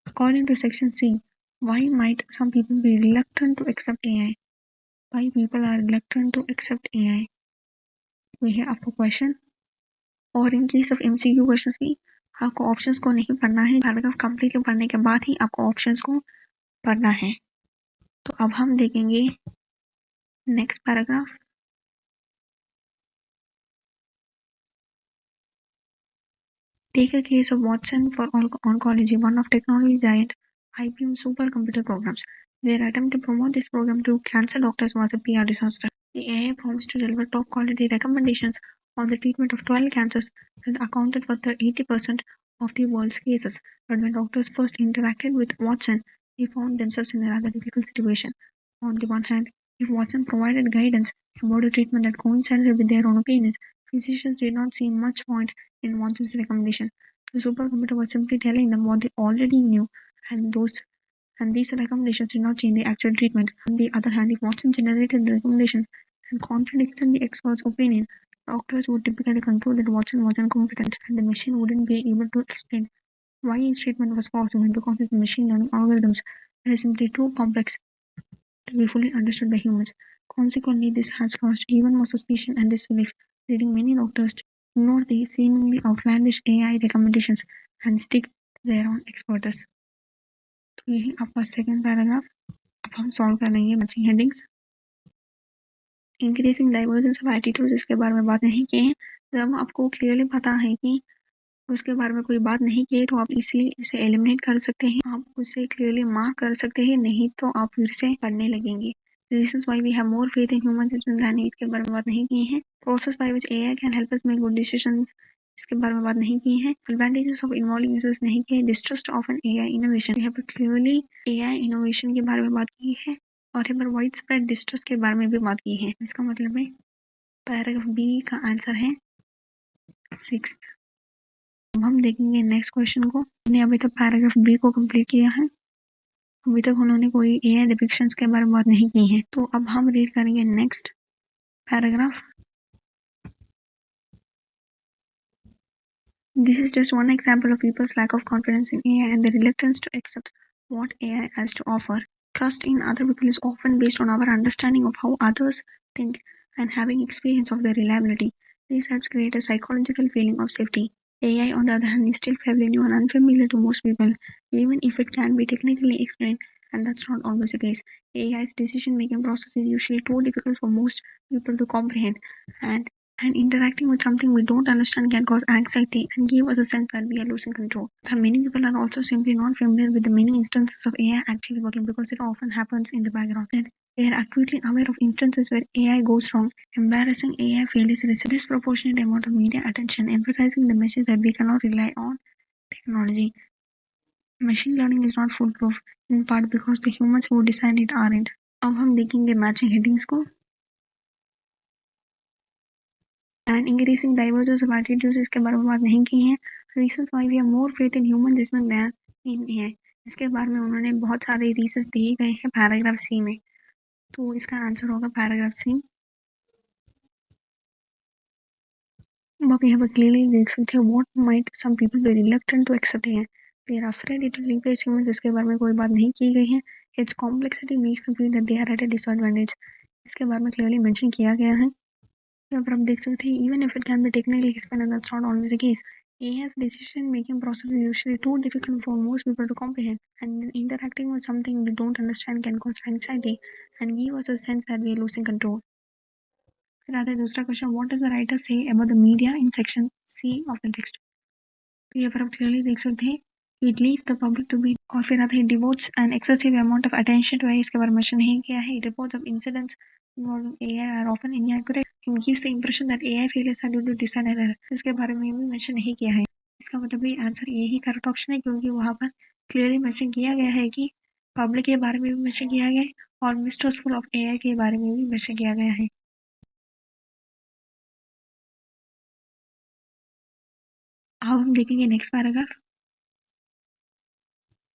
According to section C, why might some people be reluctant to accept AI? Why people are reluctant to accept AI? ये है आपको क्वेश्चन। और in case of MCQ questions भी आपको ऑप्शंस को नहीं पढ़ना है, पैराग्राफ कंप्लीट पढ़ने के बाद ही आपको ऑप्शंस को पढ़ना है। तो अब हम देखेंगे next paragraph. Take a case of Watson for oncology, one of technology giant IBM supercomputer programs. Their attempt to promote this program to cancer doctors was a PR disaster. The AI promised to deliver top quality recommendations on the treatment of 12 cancers that accounted for 80% of the world's cases. But when doctors first interacted with Watson, they found themselves in a rather difficult situation. On the one hand, if Watson provided guidance about a treatment that coincided with their own opinions, physicians did not see much point in Watson's recommendation. The supercomputer was simply telling them what they already knew, and these recommendations did not change the actual treatment. On the other hand, if Watson generated the recommendation and contradicted the expert's opinion, doctors would typically conclude that Watson was incompetent, and the machine wouldn't be able to explain why his treatment was possible because its machine learning algorithms are simply too complex to be fully understood by humans. Consequently, this has caused even more suspicion and disbelief, leading many doctors to ignore the seemingly outlandish AI recommendations and stick to their own expertise. तो यही आपका second paragraph. अब हम solve कर लेंगे बची headings. Increasing divergence of attitudes, इसके बारे में बात नहीं की है। जब आपको क्लियरली पता है कि उसके बारे में कोई बात नहीं की तो आप इसलिए इसे एलिमिनेट कर सकते हैं, आप उसे क्लियरली मार्क कर सकते हैं, नहीं तो आप फिर से पढ़ने लगेंगे। Reasons why we have more faith in human judgment than AI, इसके बारे में बात नहीं की है। Process by which AI can help us make good decisions, इसके बारे में बात नहीं की है। Advantages of involving users नहीं की है। Distrust of an AI innovation, यहाँ पर clearly AI innovation के बारे में बात की है और यहाँ पर widespread distrust के बारे में भी बात की है। इसका मतलब है पैराग्राफ बी का आंसर है 6। अब हम देखेंगे नेक्स्ट क्वेश्चन को। हमने अभी तक पैराग्राफ बी को कंप्लीट किया है, अभी तक उन्होंने कोई एआई डिपिक्शंस के बारे में बात नहीं की है। तो अब हम रीड करेंगे next paragraph. This is just one example of people's lack of confidence in AI and the reluctance to accept what AI has to offer. Trust in other people is often based on our understanding of how others think and having experience of their reliability. This helps create a psychological feeling of safety. AI, on the other hand, is still fairly new and unfamiliar to most people, even if it can be technically explained, and that's not always the case. AI's decision making process is usually too difficult for most people to comprehend, and and interacting with something we don't understand can cause anxiety and give us a sense that we are losing control. And many people are also simply not familiar with the many instances of AI actually working because it often happens in the background. And they are acutely aware of instances where AI goes wrong. Embarrassing AI failures receive a disproportionate amount of media attention, emphasizing the message that we cannot rely on technology. Machine learning is not foolproof, in part because the humans who designed it aren't. अब हम देखेंगे matching headings को and increasing divergence of attitudes इसके बारे में बात नहीं की है reasons why we have more faith in human जिसमें नया नहीं है इसके बारे में उन्होंने बहुत सारे रीजंस दिए गए हैं पैराग्राफ सी में तो इसका आंसर होगा पैराग्राफ सी अब आप यहाँ पर क्लियरली देख सकते हैं what might some people be reluctant to accept है they are afraid it will replace humans इसके बारे में कोई बात नहीं की गई है its complexity makes them feel that they are at a disadvantage इसके बारे में क्लियरली मेंशन किया गया है यहाँ पर आप देख सकते हैं even if it can be technically explained and that's not always the case AI's decision making process is usually too difficult for most people to comprehend and interacting with something we don't understand can cause anxiety and give us a sense that we are losing control. फिर आता है दूसरा question what does the writer say about the media in section C of the text तो यहाँ पर आप clearly देख सकते हैं it leads the public to be और फिर आता है devotes an excessive amount of attention to इसके बारे में मेंशन नहीं किया है reports of incidents involving AI are often inaccurate and gives the impression that AI failures are due to design error इसके बारे में भी मेंशन नहीं किया है इसका मतलब ये आंसर यही करेक्ट ऑप्शन है क्योंकि वहाँ पर क्लियरली मेंशन किया गया है कि पब्लिक के बारे में भी मेंशन किया गया है और मिसट्रस्टफुल ऑफ AI के बारे में भी मेंशन किया गया है अब हम देखेंगे next paragraph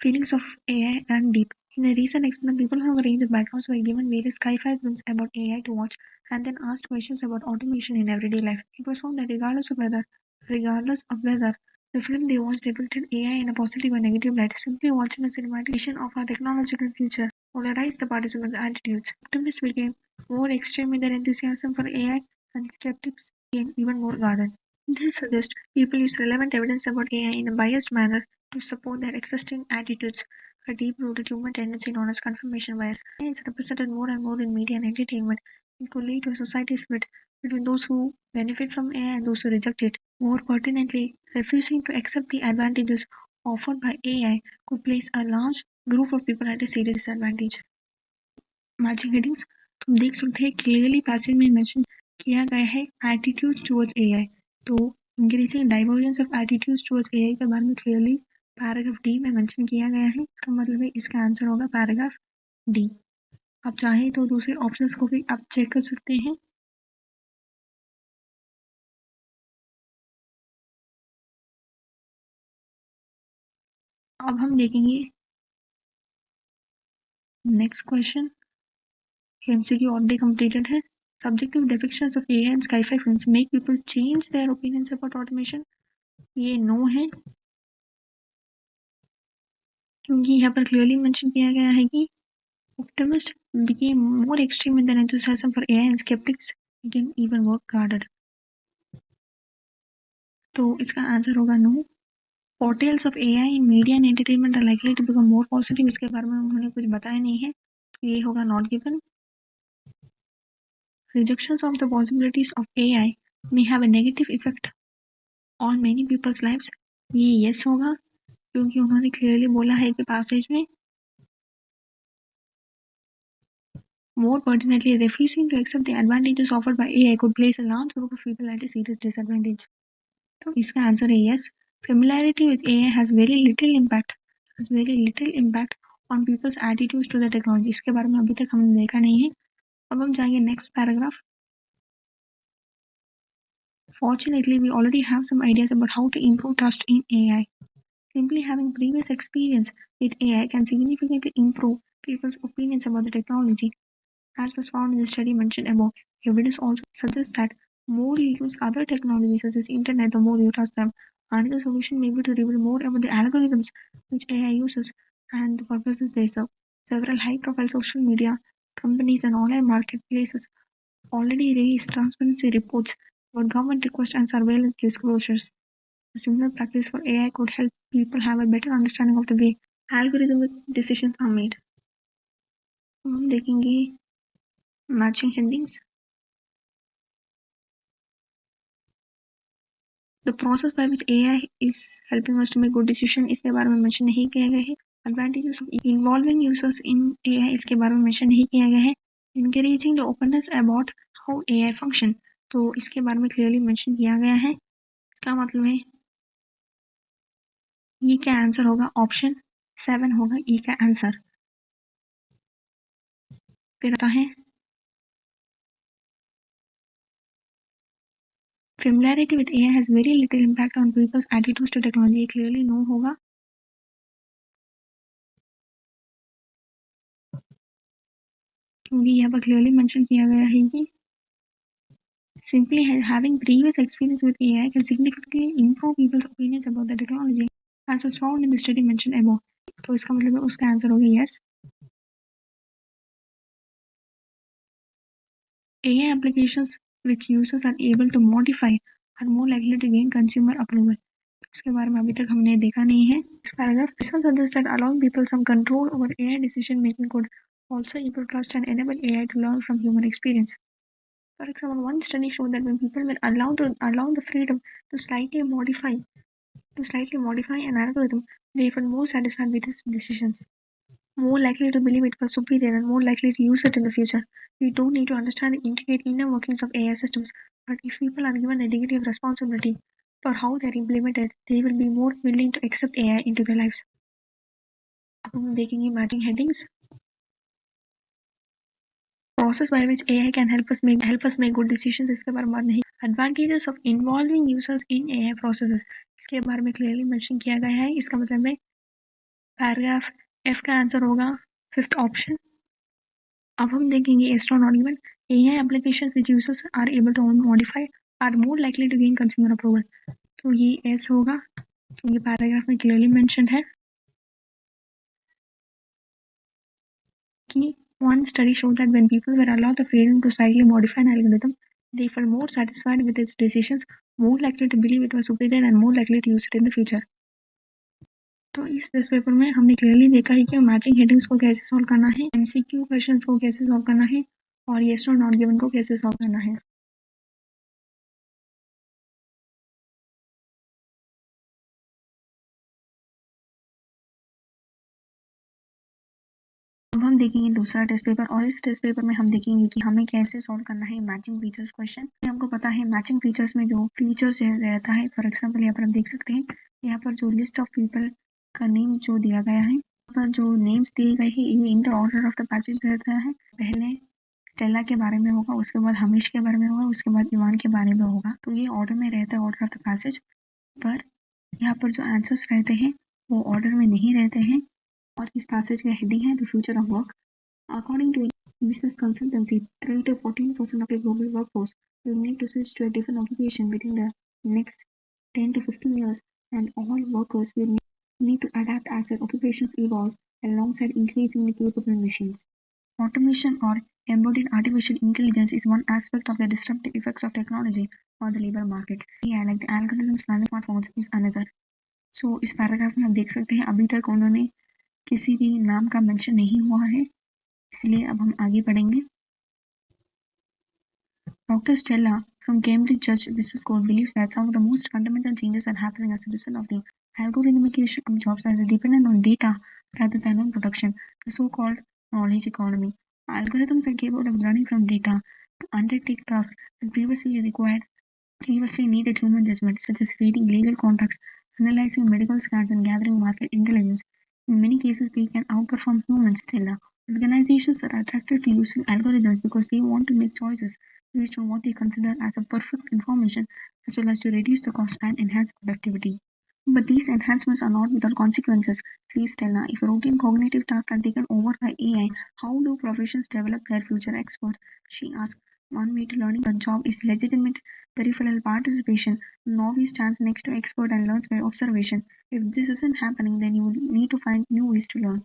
feelings of AI and deep. In a recent experiment, people from a range of backgrounds were given various sci-fi films about AI to watch and then asked questions about automation in everyday life. It was found that regardless of whether the film they watched depicted AI in a positive or negative light, simply watching a cinematic vision of our technological future polarized the participants' attitudes. Optimists became more extreme in their enthusiasm for AI and skeptics became even more guarded. This suggests people use relevant evidence about AI in a biased manner to support their existing attitudes, a deep-rooted human tendency known as confirmation bias. AI is represented more and more in media and entertainment. It could lead to a society split between those who benefit from AI and those who reject it. More pertinently, refusing to accept the advantages offered by AI could place a large group of people at a serious disadvantage. Matching headings तुम देख सकते हैं clearly passage में mention किया गया है attitude towards AI तो increasing divergence of attitudes towards AI के बारे में क्लियरली पैराग्राफ डी में मेंशन किया गया है इसका मतलब है इसका आंसर होगा पैराग्राफ डी आप चाहें तो दूसरे ऑप्शंस को भी आप चेक कर सकते हैं अब हम देखेंगे next question MCQ already completed है subjective depictions of AI and sci-fi films make people change their opinions about automation ये नो है क्योंकि यहाँ पर क्लियरली मेंशन किया गया है कि optimists became more extreme in their enthusiasm for AI and skeptics became even more guarded. तो इसका आंसर होगा no portrayals of AI in media and entertainment are likely to become more positive इसके बारे में उन्होंने कुछ बताया नहीं है तो ये होगा not given. Rejections of the possibilities of AI may have a negative effect on many people's lives ये yes होगा क्योंकि उन्होंने क्लियरली बोला है कि passage में more pertinently refusing to accept the advantages offered by AI could place a large group of people at a serious disadvantage. तो इसका आंसर है yes. Familiarity with AI has very little impact on people's attitudes to the technology. इसके बारे में अभी तक हमने देखा नहीं है अब हम जाएंगे next paragraph Fortunately, we already have some ideas about how to improve trust in AI. Simply having previous experience with AI can significantly improve people's opinions about the technology. As was found in the study mentioned above, evidence also suggests that more you use other technologies such as internet, the more you trust them. Another solution may be to reveal more about the algorithms which AI uses and the purposes they serve. Several high-profile social media companies and online marketplaces already release transparency reports about government requests and surveillance disclosures. A similar practice for AI could help people have a better understanding of the way algorithmic decisions are made. हम देखेंगे matching headings. The process by which AI is helping us to make good decision इसके बारे में mention नहीं किया गया है. Advantages of involving users in AI इसके बारे में मेंशन नहीं किया गया है. Encouraging the openness about how AI function तो इसके बारे में क्लियरली मेंशन किया गया है. इसका मतलब है ये क्या आंसर होगा? ऑप्शन 7 होगा ई का आंसर. फिर आता है Familiarity with AI has very little impact on people's attitudes to technology. Clearly no होगा. क्योंकि यहाँ पर क्लियरली मेंशन किया गया है कि simply having previous experience with AI can significantly improve people's opinions about the technology as was found in the study mentioned above. तो इसका मतलब है उसका आंसर होगा yes. AI applications which users are able to modify are more likely to gain consumer approval. इसके बारे में अभी तक हमने देखा नहीं है. This paragraph suggests that allowing people some control over AI decision making could also improve trust and enable AI to learn from human experience. For example, one study showed that when people were allowed the freedom to slightly modify an algorithm, they felt more satisfied with its decisions, more likely to believe it was superior, and more likely to use it in the future. We don't need to understand the intricate inner workings of AI systems, but if people are given a degree of responsibility for how they are implemented, they will be more willing to accept AI into their lives. अब हम देखेंगे matching headings. Process by which AI can help us make good decisions इसके बारे में बात नहीं. Advantages of involving users in AI processes इसके बारे में क्लियरली मेंशन किया गया है. इसका मतलब है पैराग्राफ F का आंसर होगा 5th ऑप्शन. अब हम देखेंगे yes or not given. AI applications which users are able to modify are more likely to gain consumer approval. तो ये S होगा क्योंकि पैराग्राफ में क्लियरली मेंशन है कि one study showed that when people were allowed the freedom to slightly modify an algorithm, they felt more satisfied with its decisions, more likely to believe it was superior, and more likely to use it in the future. तो इस test paper में हमने clearly देखा है कि matching headings को कैसे solve करना है, एमसीक्यू क्वेश्चंस को कैसे सॉल्व करना है और येस और नॉट गिवन को कैसे सॉल्व करना है. अब हम देखेंगे दूसरा टेस्ट पेपर और इस टेस्ट पेपर में हम देखेंगे कि हमें कैसे सॉल्व करना है मैचिंग फीचर्स क्वेश्चन. हमको पता है मैचिंग फीचर्स में जो फीचर्स रहता है, फॉर एग्जांपल यहाँ पर हम देख सकते हैं यहाँ पर जो लिस्ट ऑफ पीपल का नेम जो दिया गया है, यहाँ पर जो नेम्स दिए गए हैं ये इन the order of the passage रहता है. पहले स्टेला के बारे में होगा, उसके बाद हमीश के बारे में होगा, उसके बाद ईवान के बारे में होगा. तो ये ऑर्डर में रहता है, ऑर्डर ऑफ द पैसेज. पर यहाँ पर जो आंसर्स रहते हैं वो ऑर्डर में नहीं रहते हैं. और इस पैसेज का हेडिंग है the future of work. According to business consultancy, 3 to 14% of the global workforce will need to switch to a different occupation within the next 10 to 15 years, and all workers will need to adapt as their occupations evolve alongside increasingly capable machines. Automation or embodied artificial intelligence is one aspect of the disruptive effects of technology on the labor market. AI, like the algorithms running smartphones, is another. So इस paragraph में हम देख सकते हैं अभी तक उन्होंने किसी भी नाम का मेंशन नहीं हुआ है, इसलिए अब हम आगे बढ़ेंगे. Dr. Stella from Cambridge Judge Business School believes that some of the most fundamental changes are happening as a result of the algorithmification of jobs that are dependent on data rather than on production, the so-called knowledge economy. Algorithms are capable of learning from data to undertake tasks that previously needed human judgment, such as reading legal contracts, analyzing medical scans, and gathering market intelligence. In many cases, they can outperform humans. Stella. Organizations are attracted to using algorithms because they want to make choices based on what they consider as a perfect information, as well as to reduce the cost and enhance productivity. But these enhancements are not without consequences. Says Stella, if routine cognitive tasks are taken over by AI, how do professions develop their future experts? She asked. One way to learning a job is legitimate peripheral participation. Novice stands next to expert and learns by observation. If this isn't happening, then you need to find new ways to learn.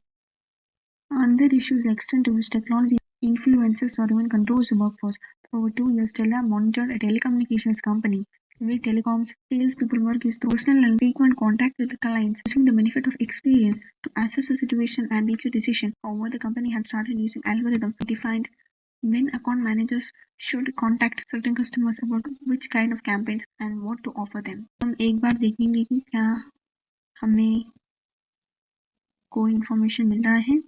Another issue is the extent to which technology influences or even controls the workforce. For over 2 years, Stella monitored a telecommunications company. The way telecoms salespeople work is through personal and frequent contact with the clients, using the benefit of experience to assess the situation and reach a decision. However, the company had started using algorithms to define when account managers should contact certain customers about which kind of campaigns and what to offer them. हम एक बार देखेंगे कि क्या हमें कोई information मिल रहा है.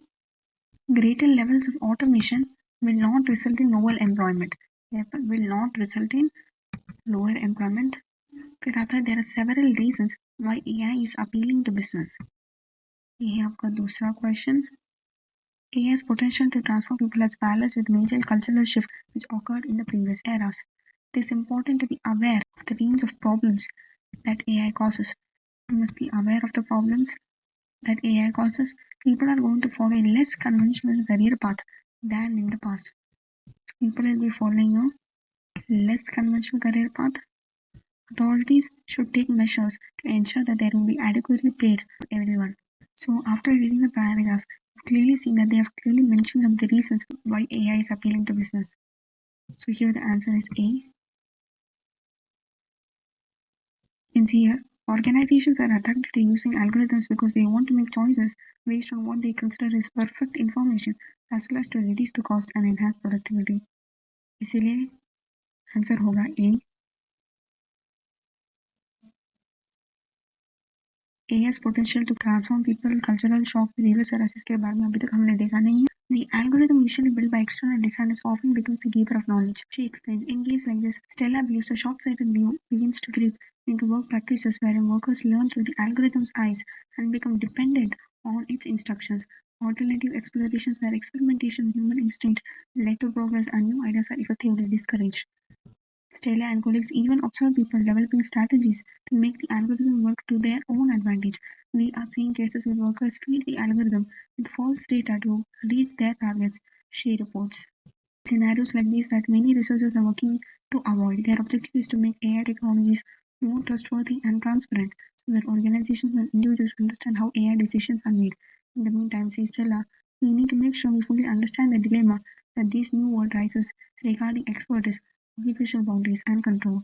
Greater levels of automation will not result in lower employment. Will not result in lower employment. फिर आता है there are several reasons why AI is appealing to business. ये है आपका दूसरा question. AI's potential to transform people has balanced with major cultural shift which occurred in the previous eras. It is important to be aware of the range of problems that AI causes. You must be aware of the problems that AI causes. People are going to follow a less conventional career path than in the past. People will be following a less conventional career path. Authorities should take measures to ensure that there will be adequately paid for everyone. So after reading the paragraph, you've clearly seen that they have clearly mentioned the reasons why AI is appealing to business. So here the answer is A. You can see here, organizations are attracted to using algorithms because they want to make choices based on what they consider is perfect information as well as to reduce the cost and enhance productivity. इसीलिए answer होगा A. A has potential to transform people, cultural shock, behavior और इसके बारे में अभी तक हमने देखा नहीं है. The algorithm usually built by external designers often becomes the keeper of knowledge. She explains, in cases like this, Stella believes a short-sighted view begins to creep into work practices wherein workers learn through the algorithm's eyes and become dependent on its instructions. Alternative explorations where experimentation with human instinct led to progress and new ideas are effectively discouraged. Stella and colleagues even observe people developing strategies to make the algorithm work to their own advantage. We are seeing cases where workers feed the algorithm with false data to reach their targets, she reports. Scenarios like these that many researchers are working to avoid. Their objective is to make AI technologies more trustworthy and transparent so that organizations and individuals understand how AI decisions are made. In the meantime, says Stella, we need to make sure we fully understand the dilemma that this new world raises regarding expertise, artificial boundaries, and control.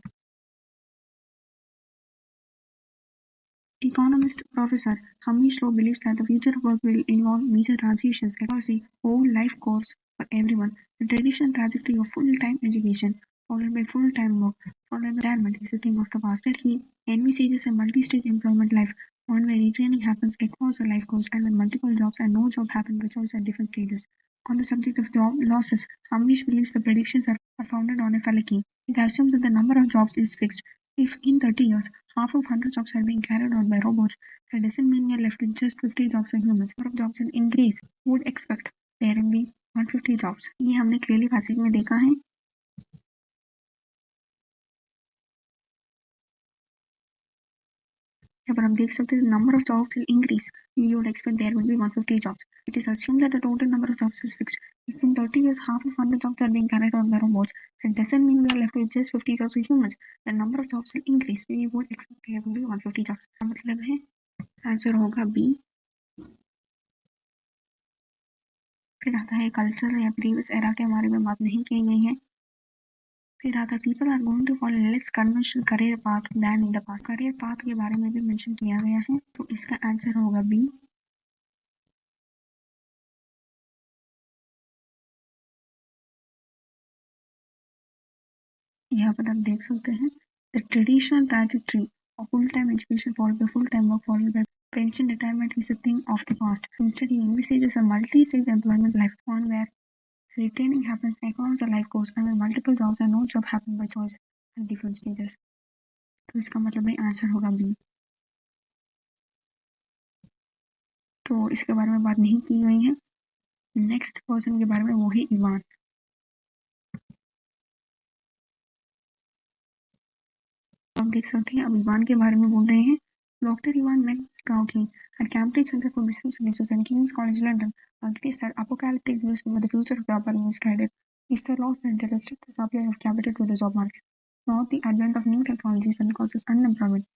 Economist Professor Hamish Lowe believes that the future of work will involve major transitions across the whole life course for everyone. The traditional trajectory of full-time education, followed by full-time work, followed by retirement, is a thing of the past. That he envisages a multi-stage employment life, one where retraining happens across a life course and with multiple jobs and no job happens by choice at different stages. On the subject of job losses, Hamish believes the predictions are founded on a fallacy. It assumes that the number of jobs is fixed. If in 30 years, half of 100 jobs are being carried out by robots, that doesn't mean we are left with just 50 jobs for humans. Number of jobs will increase. Would expect there will be 150 jobs. ये हमने clearly passage में देखा है. यहाँ पर हम देख सकते हैं number of jobs will increase. You would expect there will be 150 jobs. It is assumed that the total number of jobs is fixed. If in 30 years half of 100 jobs are being carried out by robots, that doesn't mean we are left with just 50 jobs for humans. The number of jobs will increase. We would expect there will be 150 jobs. मतलब है answer होगा B. फिर आता है culture या previous era के बारे में बात नहीं की गई है. फिर आता है people are going to follow less conventional career path than in the past. Career path के बारे में भी मेंशन किया गया है, तो इसका आंसर होगा बी. यहाँ पर आप देख सकते हैं the traditional trajectory of full-time education followed by full-time work followed by pension retirement is a thing of the past. Instead, he envisages a multi-stage employment life, one where retaining happens across the life course and where multiple jobs and no job happen by choice at different stages. तो इसका मतलब है answer होगा B. तो इसके बारे में बात नहीं की गई है. नेक्स्ट पर्सन के बारे में वो है इवान. आप देख सकते हैं अब इवान के बारे में बोल रहे हैं. Doctor Ivan McGaughey at Cambridge Center for Business Research and King's College London agrees that apocalyptic views about the future of job are misguided. It's the laws that restrict the supply of capital to the job market, not the advent of new technologies and causes unemployment.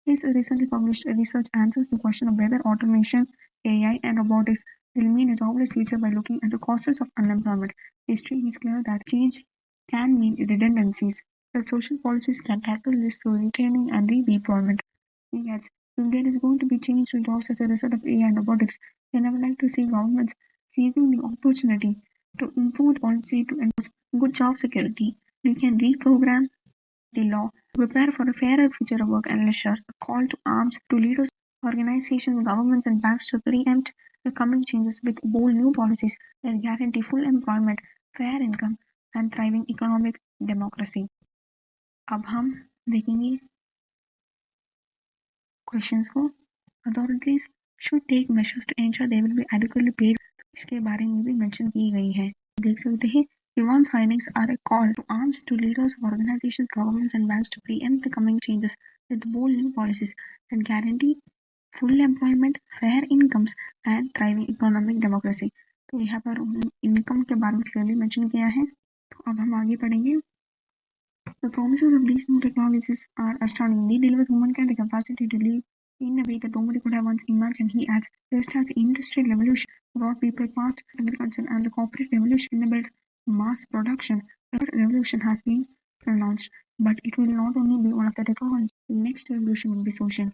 His recently published research answers the question of whether automation, AI, and robotics will mean a jobless future by looking at the causes of unemployment. History is clear that change can mean redundancies, that social policies can tackle this through retraining and redeployment. Yet, if there is going to be change to jobs as a result of AI and robotics, then I would like to see governments seizing the opportunity to improve policy to enforce good job security. We can reprogram the law to prepare for a fairer future of work and leisure. A call to arms to leaders, organizations, governments, and banks to preempt the coming changes with bold new policies that guarantee full employment, fair income, and thriving economic democracy. अब हम देखेंगे questions को. Authorities should take measures to ensure they will be adequately paid. इसके बारे में भी mention की गई है. देख सकते हैं Ivan's findings are a call to arms to leaders of organizations, governments, and banks to preempt the coming changes with bold new policies that guarantee full employment, fair incomes, and thriving economic democracy. तो यहाँ पर income के बारे में clearly mention किया है. तो अब हम आगे पढ़ेंगे. The promises of these new technologies are astounding. They deliver humankind the capacity to live in a way that nobody could have once imagined. He adds, just as the industrial revolution brought people past agriculture and the corporate revolution enabled mass production, the third revolution has been pronounced, but it will not only be one of the records. The next revolution will be social.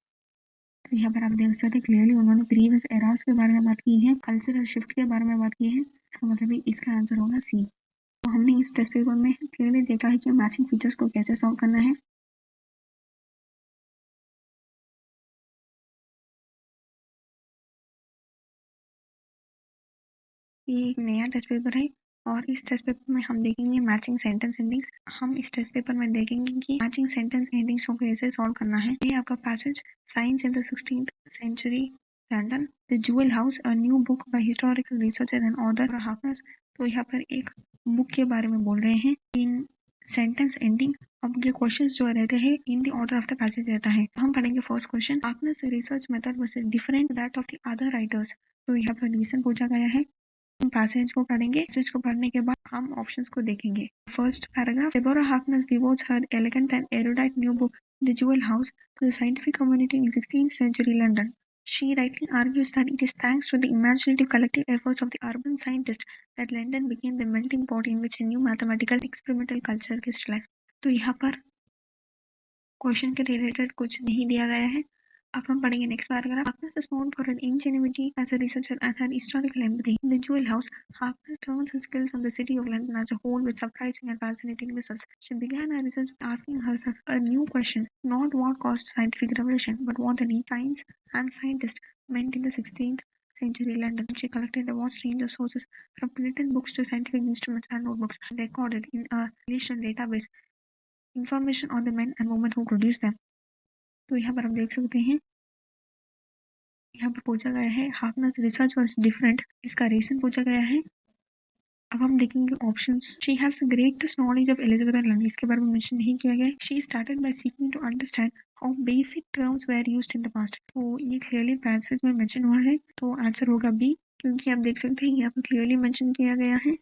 तो यहाँ पर आप देख सकते हैं clearly उन्होंने previous eras के बारे में बात की है, कल्चरल शिफ्ट के बारे में बात की है. इसका मतलब इसका आंसर होगा सी. तो हमने इस टेस्ट पेपर में क्लियरली देखा है कि मैचिंग फीचर्स को कैसे सॉल्व करना है. ये एक नया टेस्ट पेपर है और इस टेस्ट पेपर में हम देखेंगे मैचिंग सेंटेंस एंडिंग्स. हम इस टेस्ट पेपर में देखेंगे कि मैचिंग सेंटेंस एंडिंग्स को कैसे सॉल्व करना है. ये आपका passage science in the 16th century London, the jewel house, a new book by historical researcher and author Harkness. तो यहाँ पर एक बुक के बारे में बोल रहे हैं इन सेंटेंस एंडिंग. अब ये क्वेश्चंस जो रहते हैं in the order of the passage रहता है. हम पढ़ेंगे first question, Harkness research method was different that of the other writers. तो यहाँ पर रीजन पूछा गया है. पैसेज को पढ़ेंगे. पैसेज को पढ़ने के बाद हम ऑप्शंस को देखेंगे. First paragraph, Deborah Harkness devotes her elegant and erudite new book, The Jewel House, to the scientific community in 16th century London. She rightly argues that it is thanks to the imaginative collective efforts of the urban scientists that London became the melting pot in which a new mathematical experimental culture crystallized. तो यहाँ पर question के related कुछ नहीं दिया गया है. अब हम पढ़ेंगे next paragraph. Harkness is known for her ingenuity as a researcher and her historical empathy. In the Jewel House, Harkness turns her skills on the city of London as a whole with surprising and fascinating results. She began her research by asking herself a new question, not what caused scientific revolution, but what the science and scientists meant in the 16th century London. She collected a vast range of sources from printed books to scientific instruments and notebooks, and recorded in a relational database information on the men and women who produced them. तो यहाँ पर हम देख सकते हैं यहाँ पर पूछा गया है हाफनस रिसर्च वाज डिफरेंट. इसका रीजन पूछा गया है. अब हम देखेंगे options. She has the greatest knowledge of Elizabeth land. इसके बारे में मेंशन नहीं किया गया. She started by seeking to understand how basic terms were used in the past. तो ये क्लियरली पैसेज में मेंशन हुआ है. तो आंसर होगा बी, क्योंकि आप देख सकते हैं यहाँ पर क्लियरली मेंशन किया गया है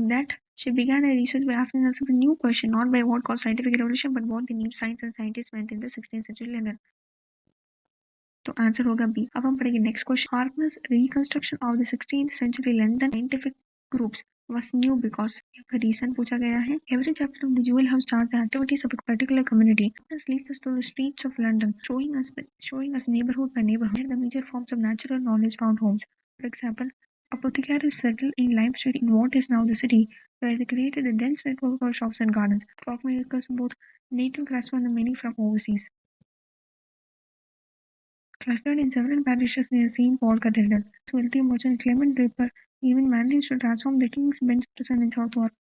that she began her research by asking herself a new question, not by what caused scientific revolution, but what the new science and scientists meant in the 16th century London. तो answer होगा B. अब हम पढ़ेंगे next question. Harkness reconstruction of the 16th century London scientific groups was new because reason पूछा गया है. Every chapter of the Jewel House charts the activities of a particular community. This leads us to the streets of London, showing us neighborhood by neighborhood where the major forms of natural knowledge found homes. For example, apothecaries settled in Lime Street in what is now the city, where they created a dense network of shops and gardens. Clockmakers, both native craftsmen and many from overseas, clustered in several parishes near St. Paul Cathedral. Wealthy merchant Clement Draper even managed to transform the King's Bench prison in Southwark,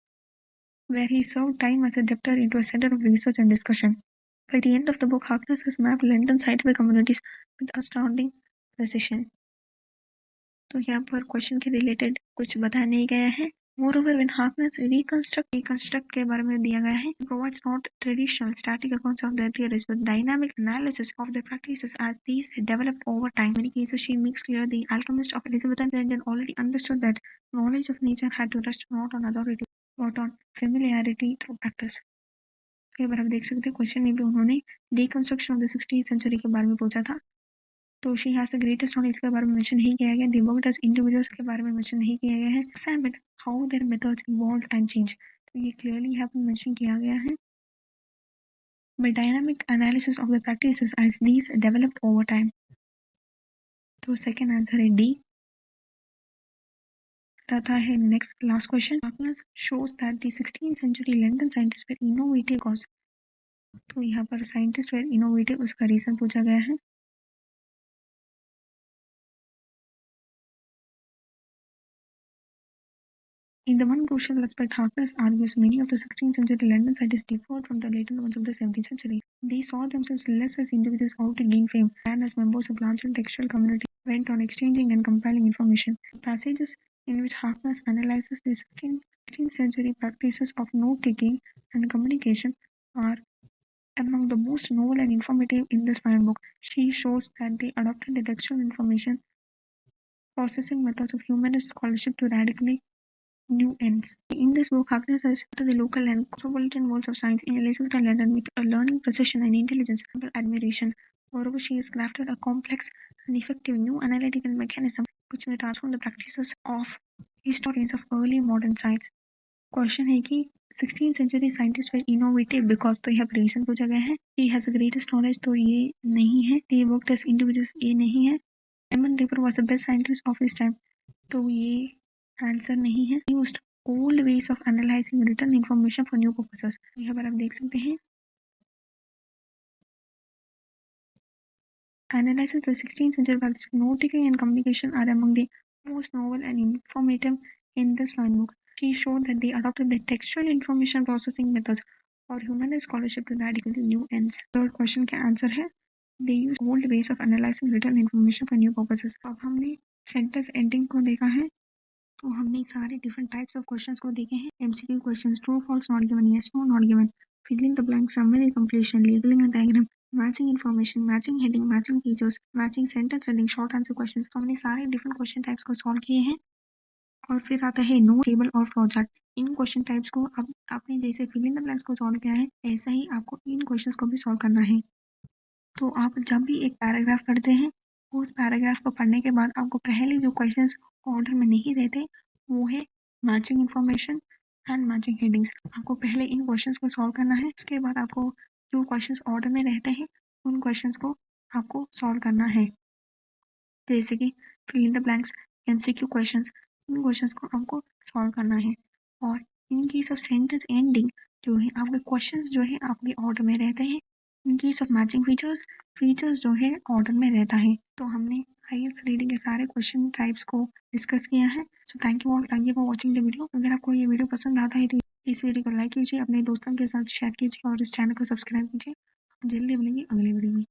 where he served time as a debtor, into a center of research and discussion. By the end of the book, Harkness has mapped London scientific communities with astounding precision. तो यहाँ पर question के related कुछ बताया नहीं गया है. Moreover, when Harkness reconstruct के बारे में दिया गया है, provides not traditional static accounts of their theories but dynamic analysis of their practices as these developed over time. In many cases, she makes clear the alchemist of Elizabethan London already understood that knowledge of nature had to rest not on authority but on familiarity through practice. कई बार हम देख सकते हैं question में भी उन्होंने deconstruction of the 16th century के बारे में पूछा था, तो she has the greatest knowledge के बारे में मेंशन नहीं किया गया, दी वर्कड एज इंडिविजुअल्स के बारे में मेंशन नहीं किया गया है, except how their methods evolve and change, तो ये क्लियरली यहाँ पर मेंशन किया गया है. By dynamic analysis of the practices as these developed over time, तो सेकंड आंसर है डी. रहता है next last question. Harkness shows that the 16th century London scientists were innovative cause, तो यहाँ पर साइंटिस्ट वर इनोवेटिव उसका रीजन पूछा गया है. In the one crucial aspect, Harkness argues many of the 16th century London scientists differed from the later ones of the 17th century. They saw themselves less as individuals out to gain fame than as members of larger textual community bent on exchanging and compiling information. Passages in which Harkness analyzes the 16th century practices of note-taking and communication are among the most novel and informative in this fine book. She shows that they adopted the textual information processing methods of humanist scholarship to radically new ends. In this book, Harkness has to the local and cosmopolitan worlds of science in Elizabethan London with a learning precision and intelligence and admiration. Moreover, she has crafted a complex and effective new analytical mechanism which may transform the practices of historians of early modern science. Question है कि 16th century scientists were innovative because, तो यहाँ पर reason पूछा गया है. He has the greatest knowledge, तो ये नहीं है. They worked as individuals, ये नहीं है. Simon Draper was the best scientist of his time, तो ये आंसर नहीं है. Used old ways of analysing written information for new purposes, यहाँ पर आप देख सकते हैं. Analyzing the 16th century practice, note-taking and communication are among the most novel and informative in this fine book. She showed that they adopted the textual information processing methods for humanist scholarship to radically new ends. Third question का answer है they use old ways of analyzing written information for new purposes. अब हमने sentence ending को देखा है, तो हमने सारे डिफरेंट टाइप्स ऑफ क्वेश्चंस को देखे हैं. MCQ questions, true false, not given, yes no, not given, filling the blanks, summary completion, labelling and diagram, matching information, matching heading, matching features, matching sentence ending, short answer questions. हमने सारे different question types को solve किए हैं. और फिर आता है no table और फ्लो चार्ट. इन क्वेश्चन टाइप्स को अब आपने जैसे फिलिंग द ब्लैंक्स को सॉल्व किया है, ऐसा ही आपको इन क्वेश्चंस को भी सॉल्व करना है. तो आप जब भी एक पैराग्राफ पढ़ते हैं, उस पैराग्राफ को पढ़ने के बाद आपको पहले जो क्वेश्चंस ऑर्डर में नहीं रहते, वो है matching information and matching headings. आपको पहले इन क्वेश्चंस को सॉल्व करना है, उसके बाद आपको जो क्वेश्चंस ऑर्डर में रहते हैं उन क्वेश्चंस को आपको सॉल्व करना है. जैसे कि fill in the blanks, MCQ questions, इन क्वेश्चंस को आपको सॉल्व करना है. और in case of sentence ending जो है आपके क्वेश्चंस जो है आपके ऑर्डर में रहते हैं. In case of matching features जो है ऑर्डर में रहता है. तो हमने IELTS रीडिंग के सारे क्वेश्चन टाइप्स को डिस्कस किया है. So thank you for watching the video. अगर आपको ये वीडियो पसंद आता है तो इस वीडियो को लाइक कीजिए, अपने दोस्तों के साथ शेयर कीजिए और इस चैनल को सब्सक्राइब कीजिए. जल्दी मिलेंगे अगले वीडियो में.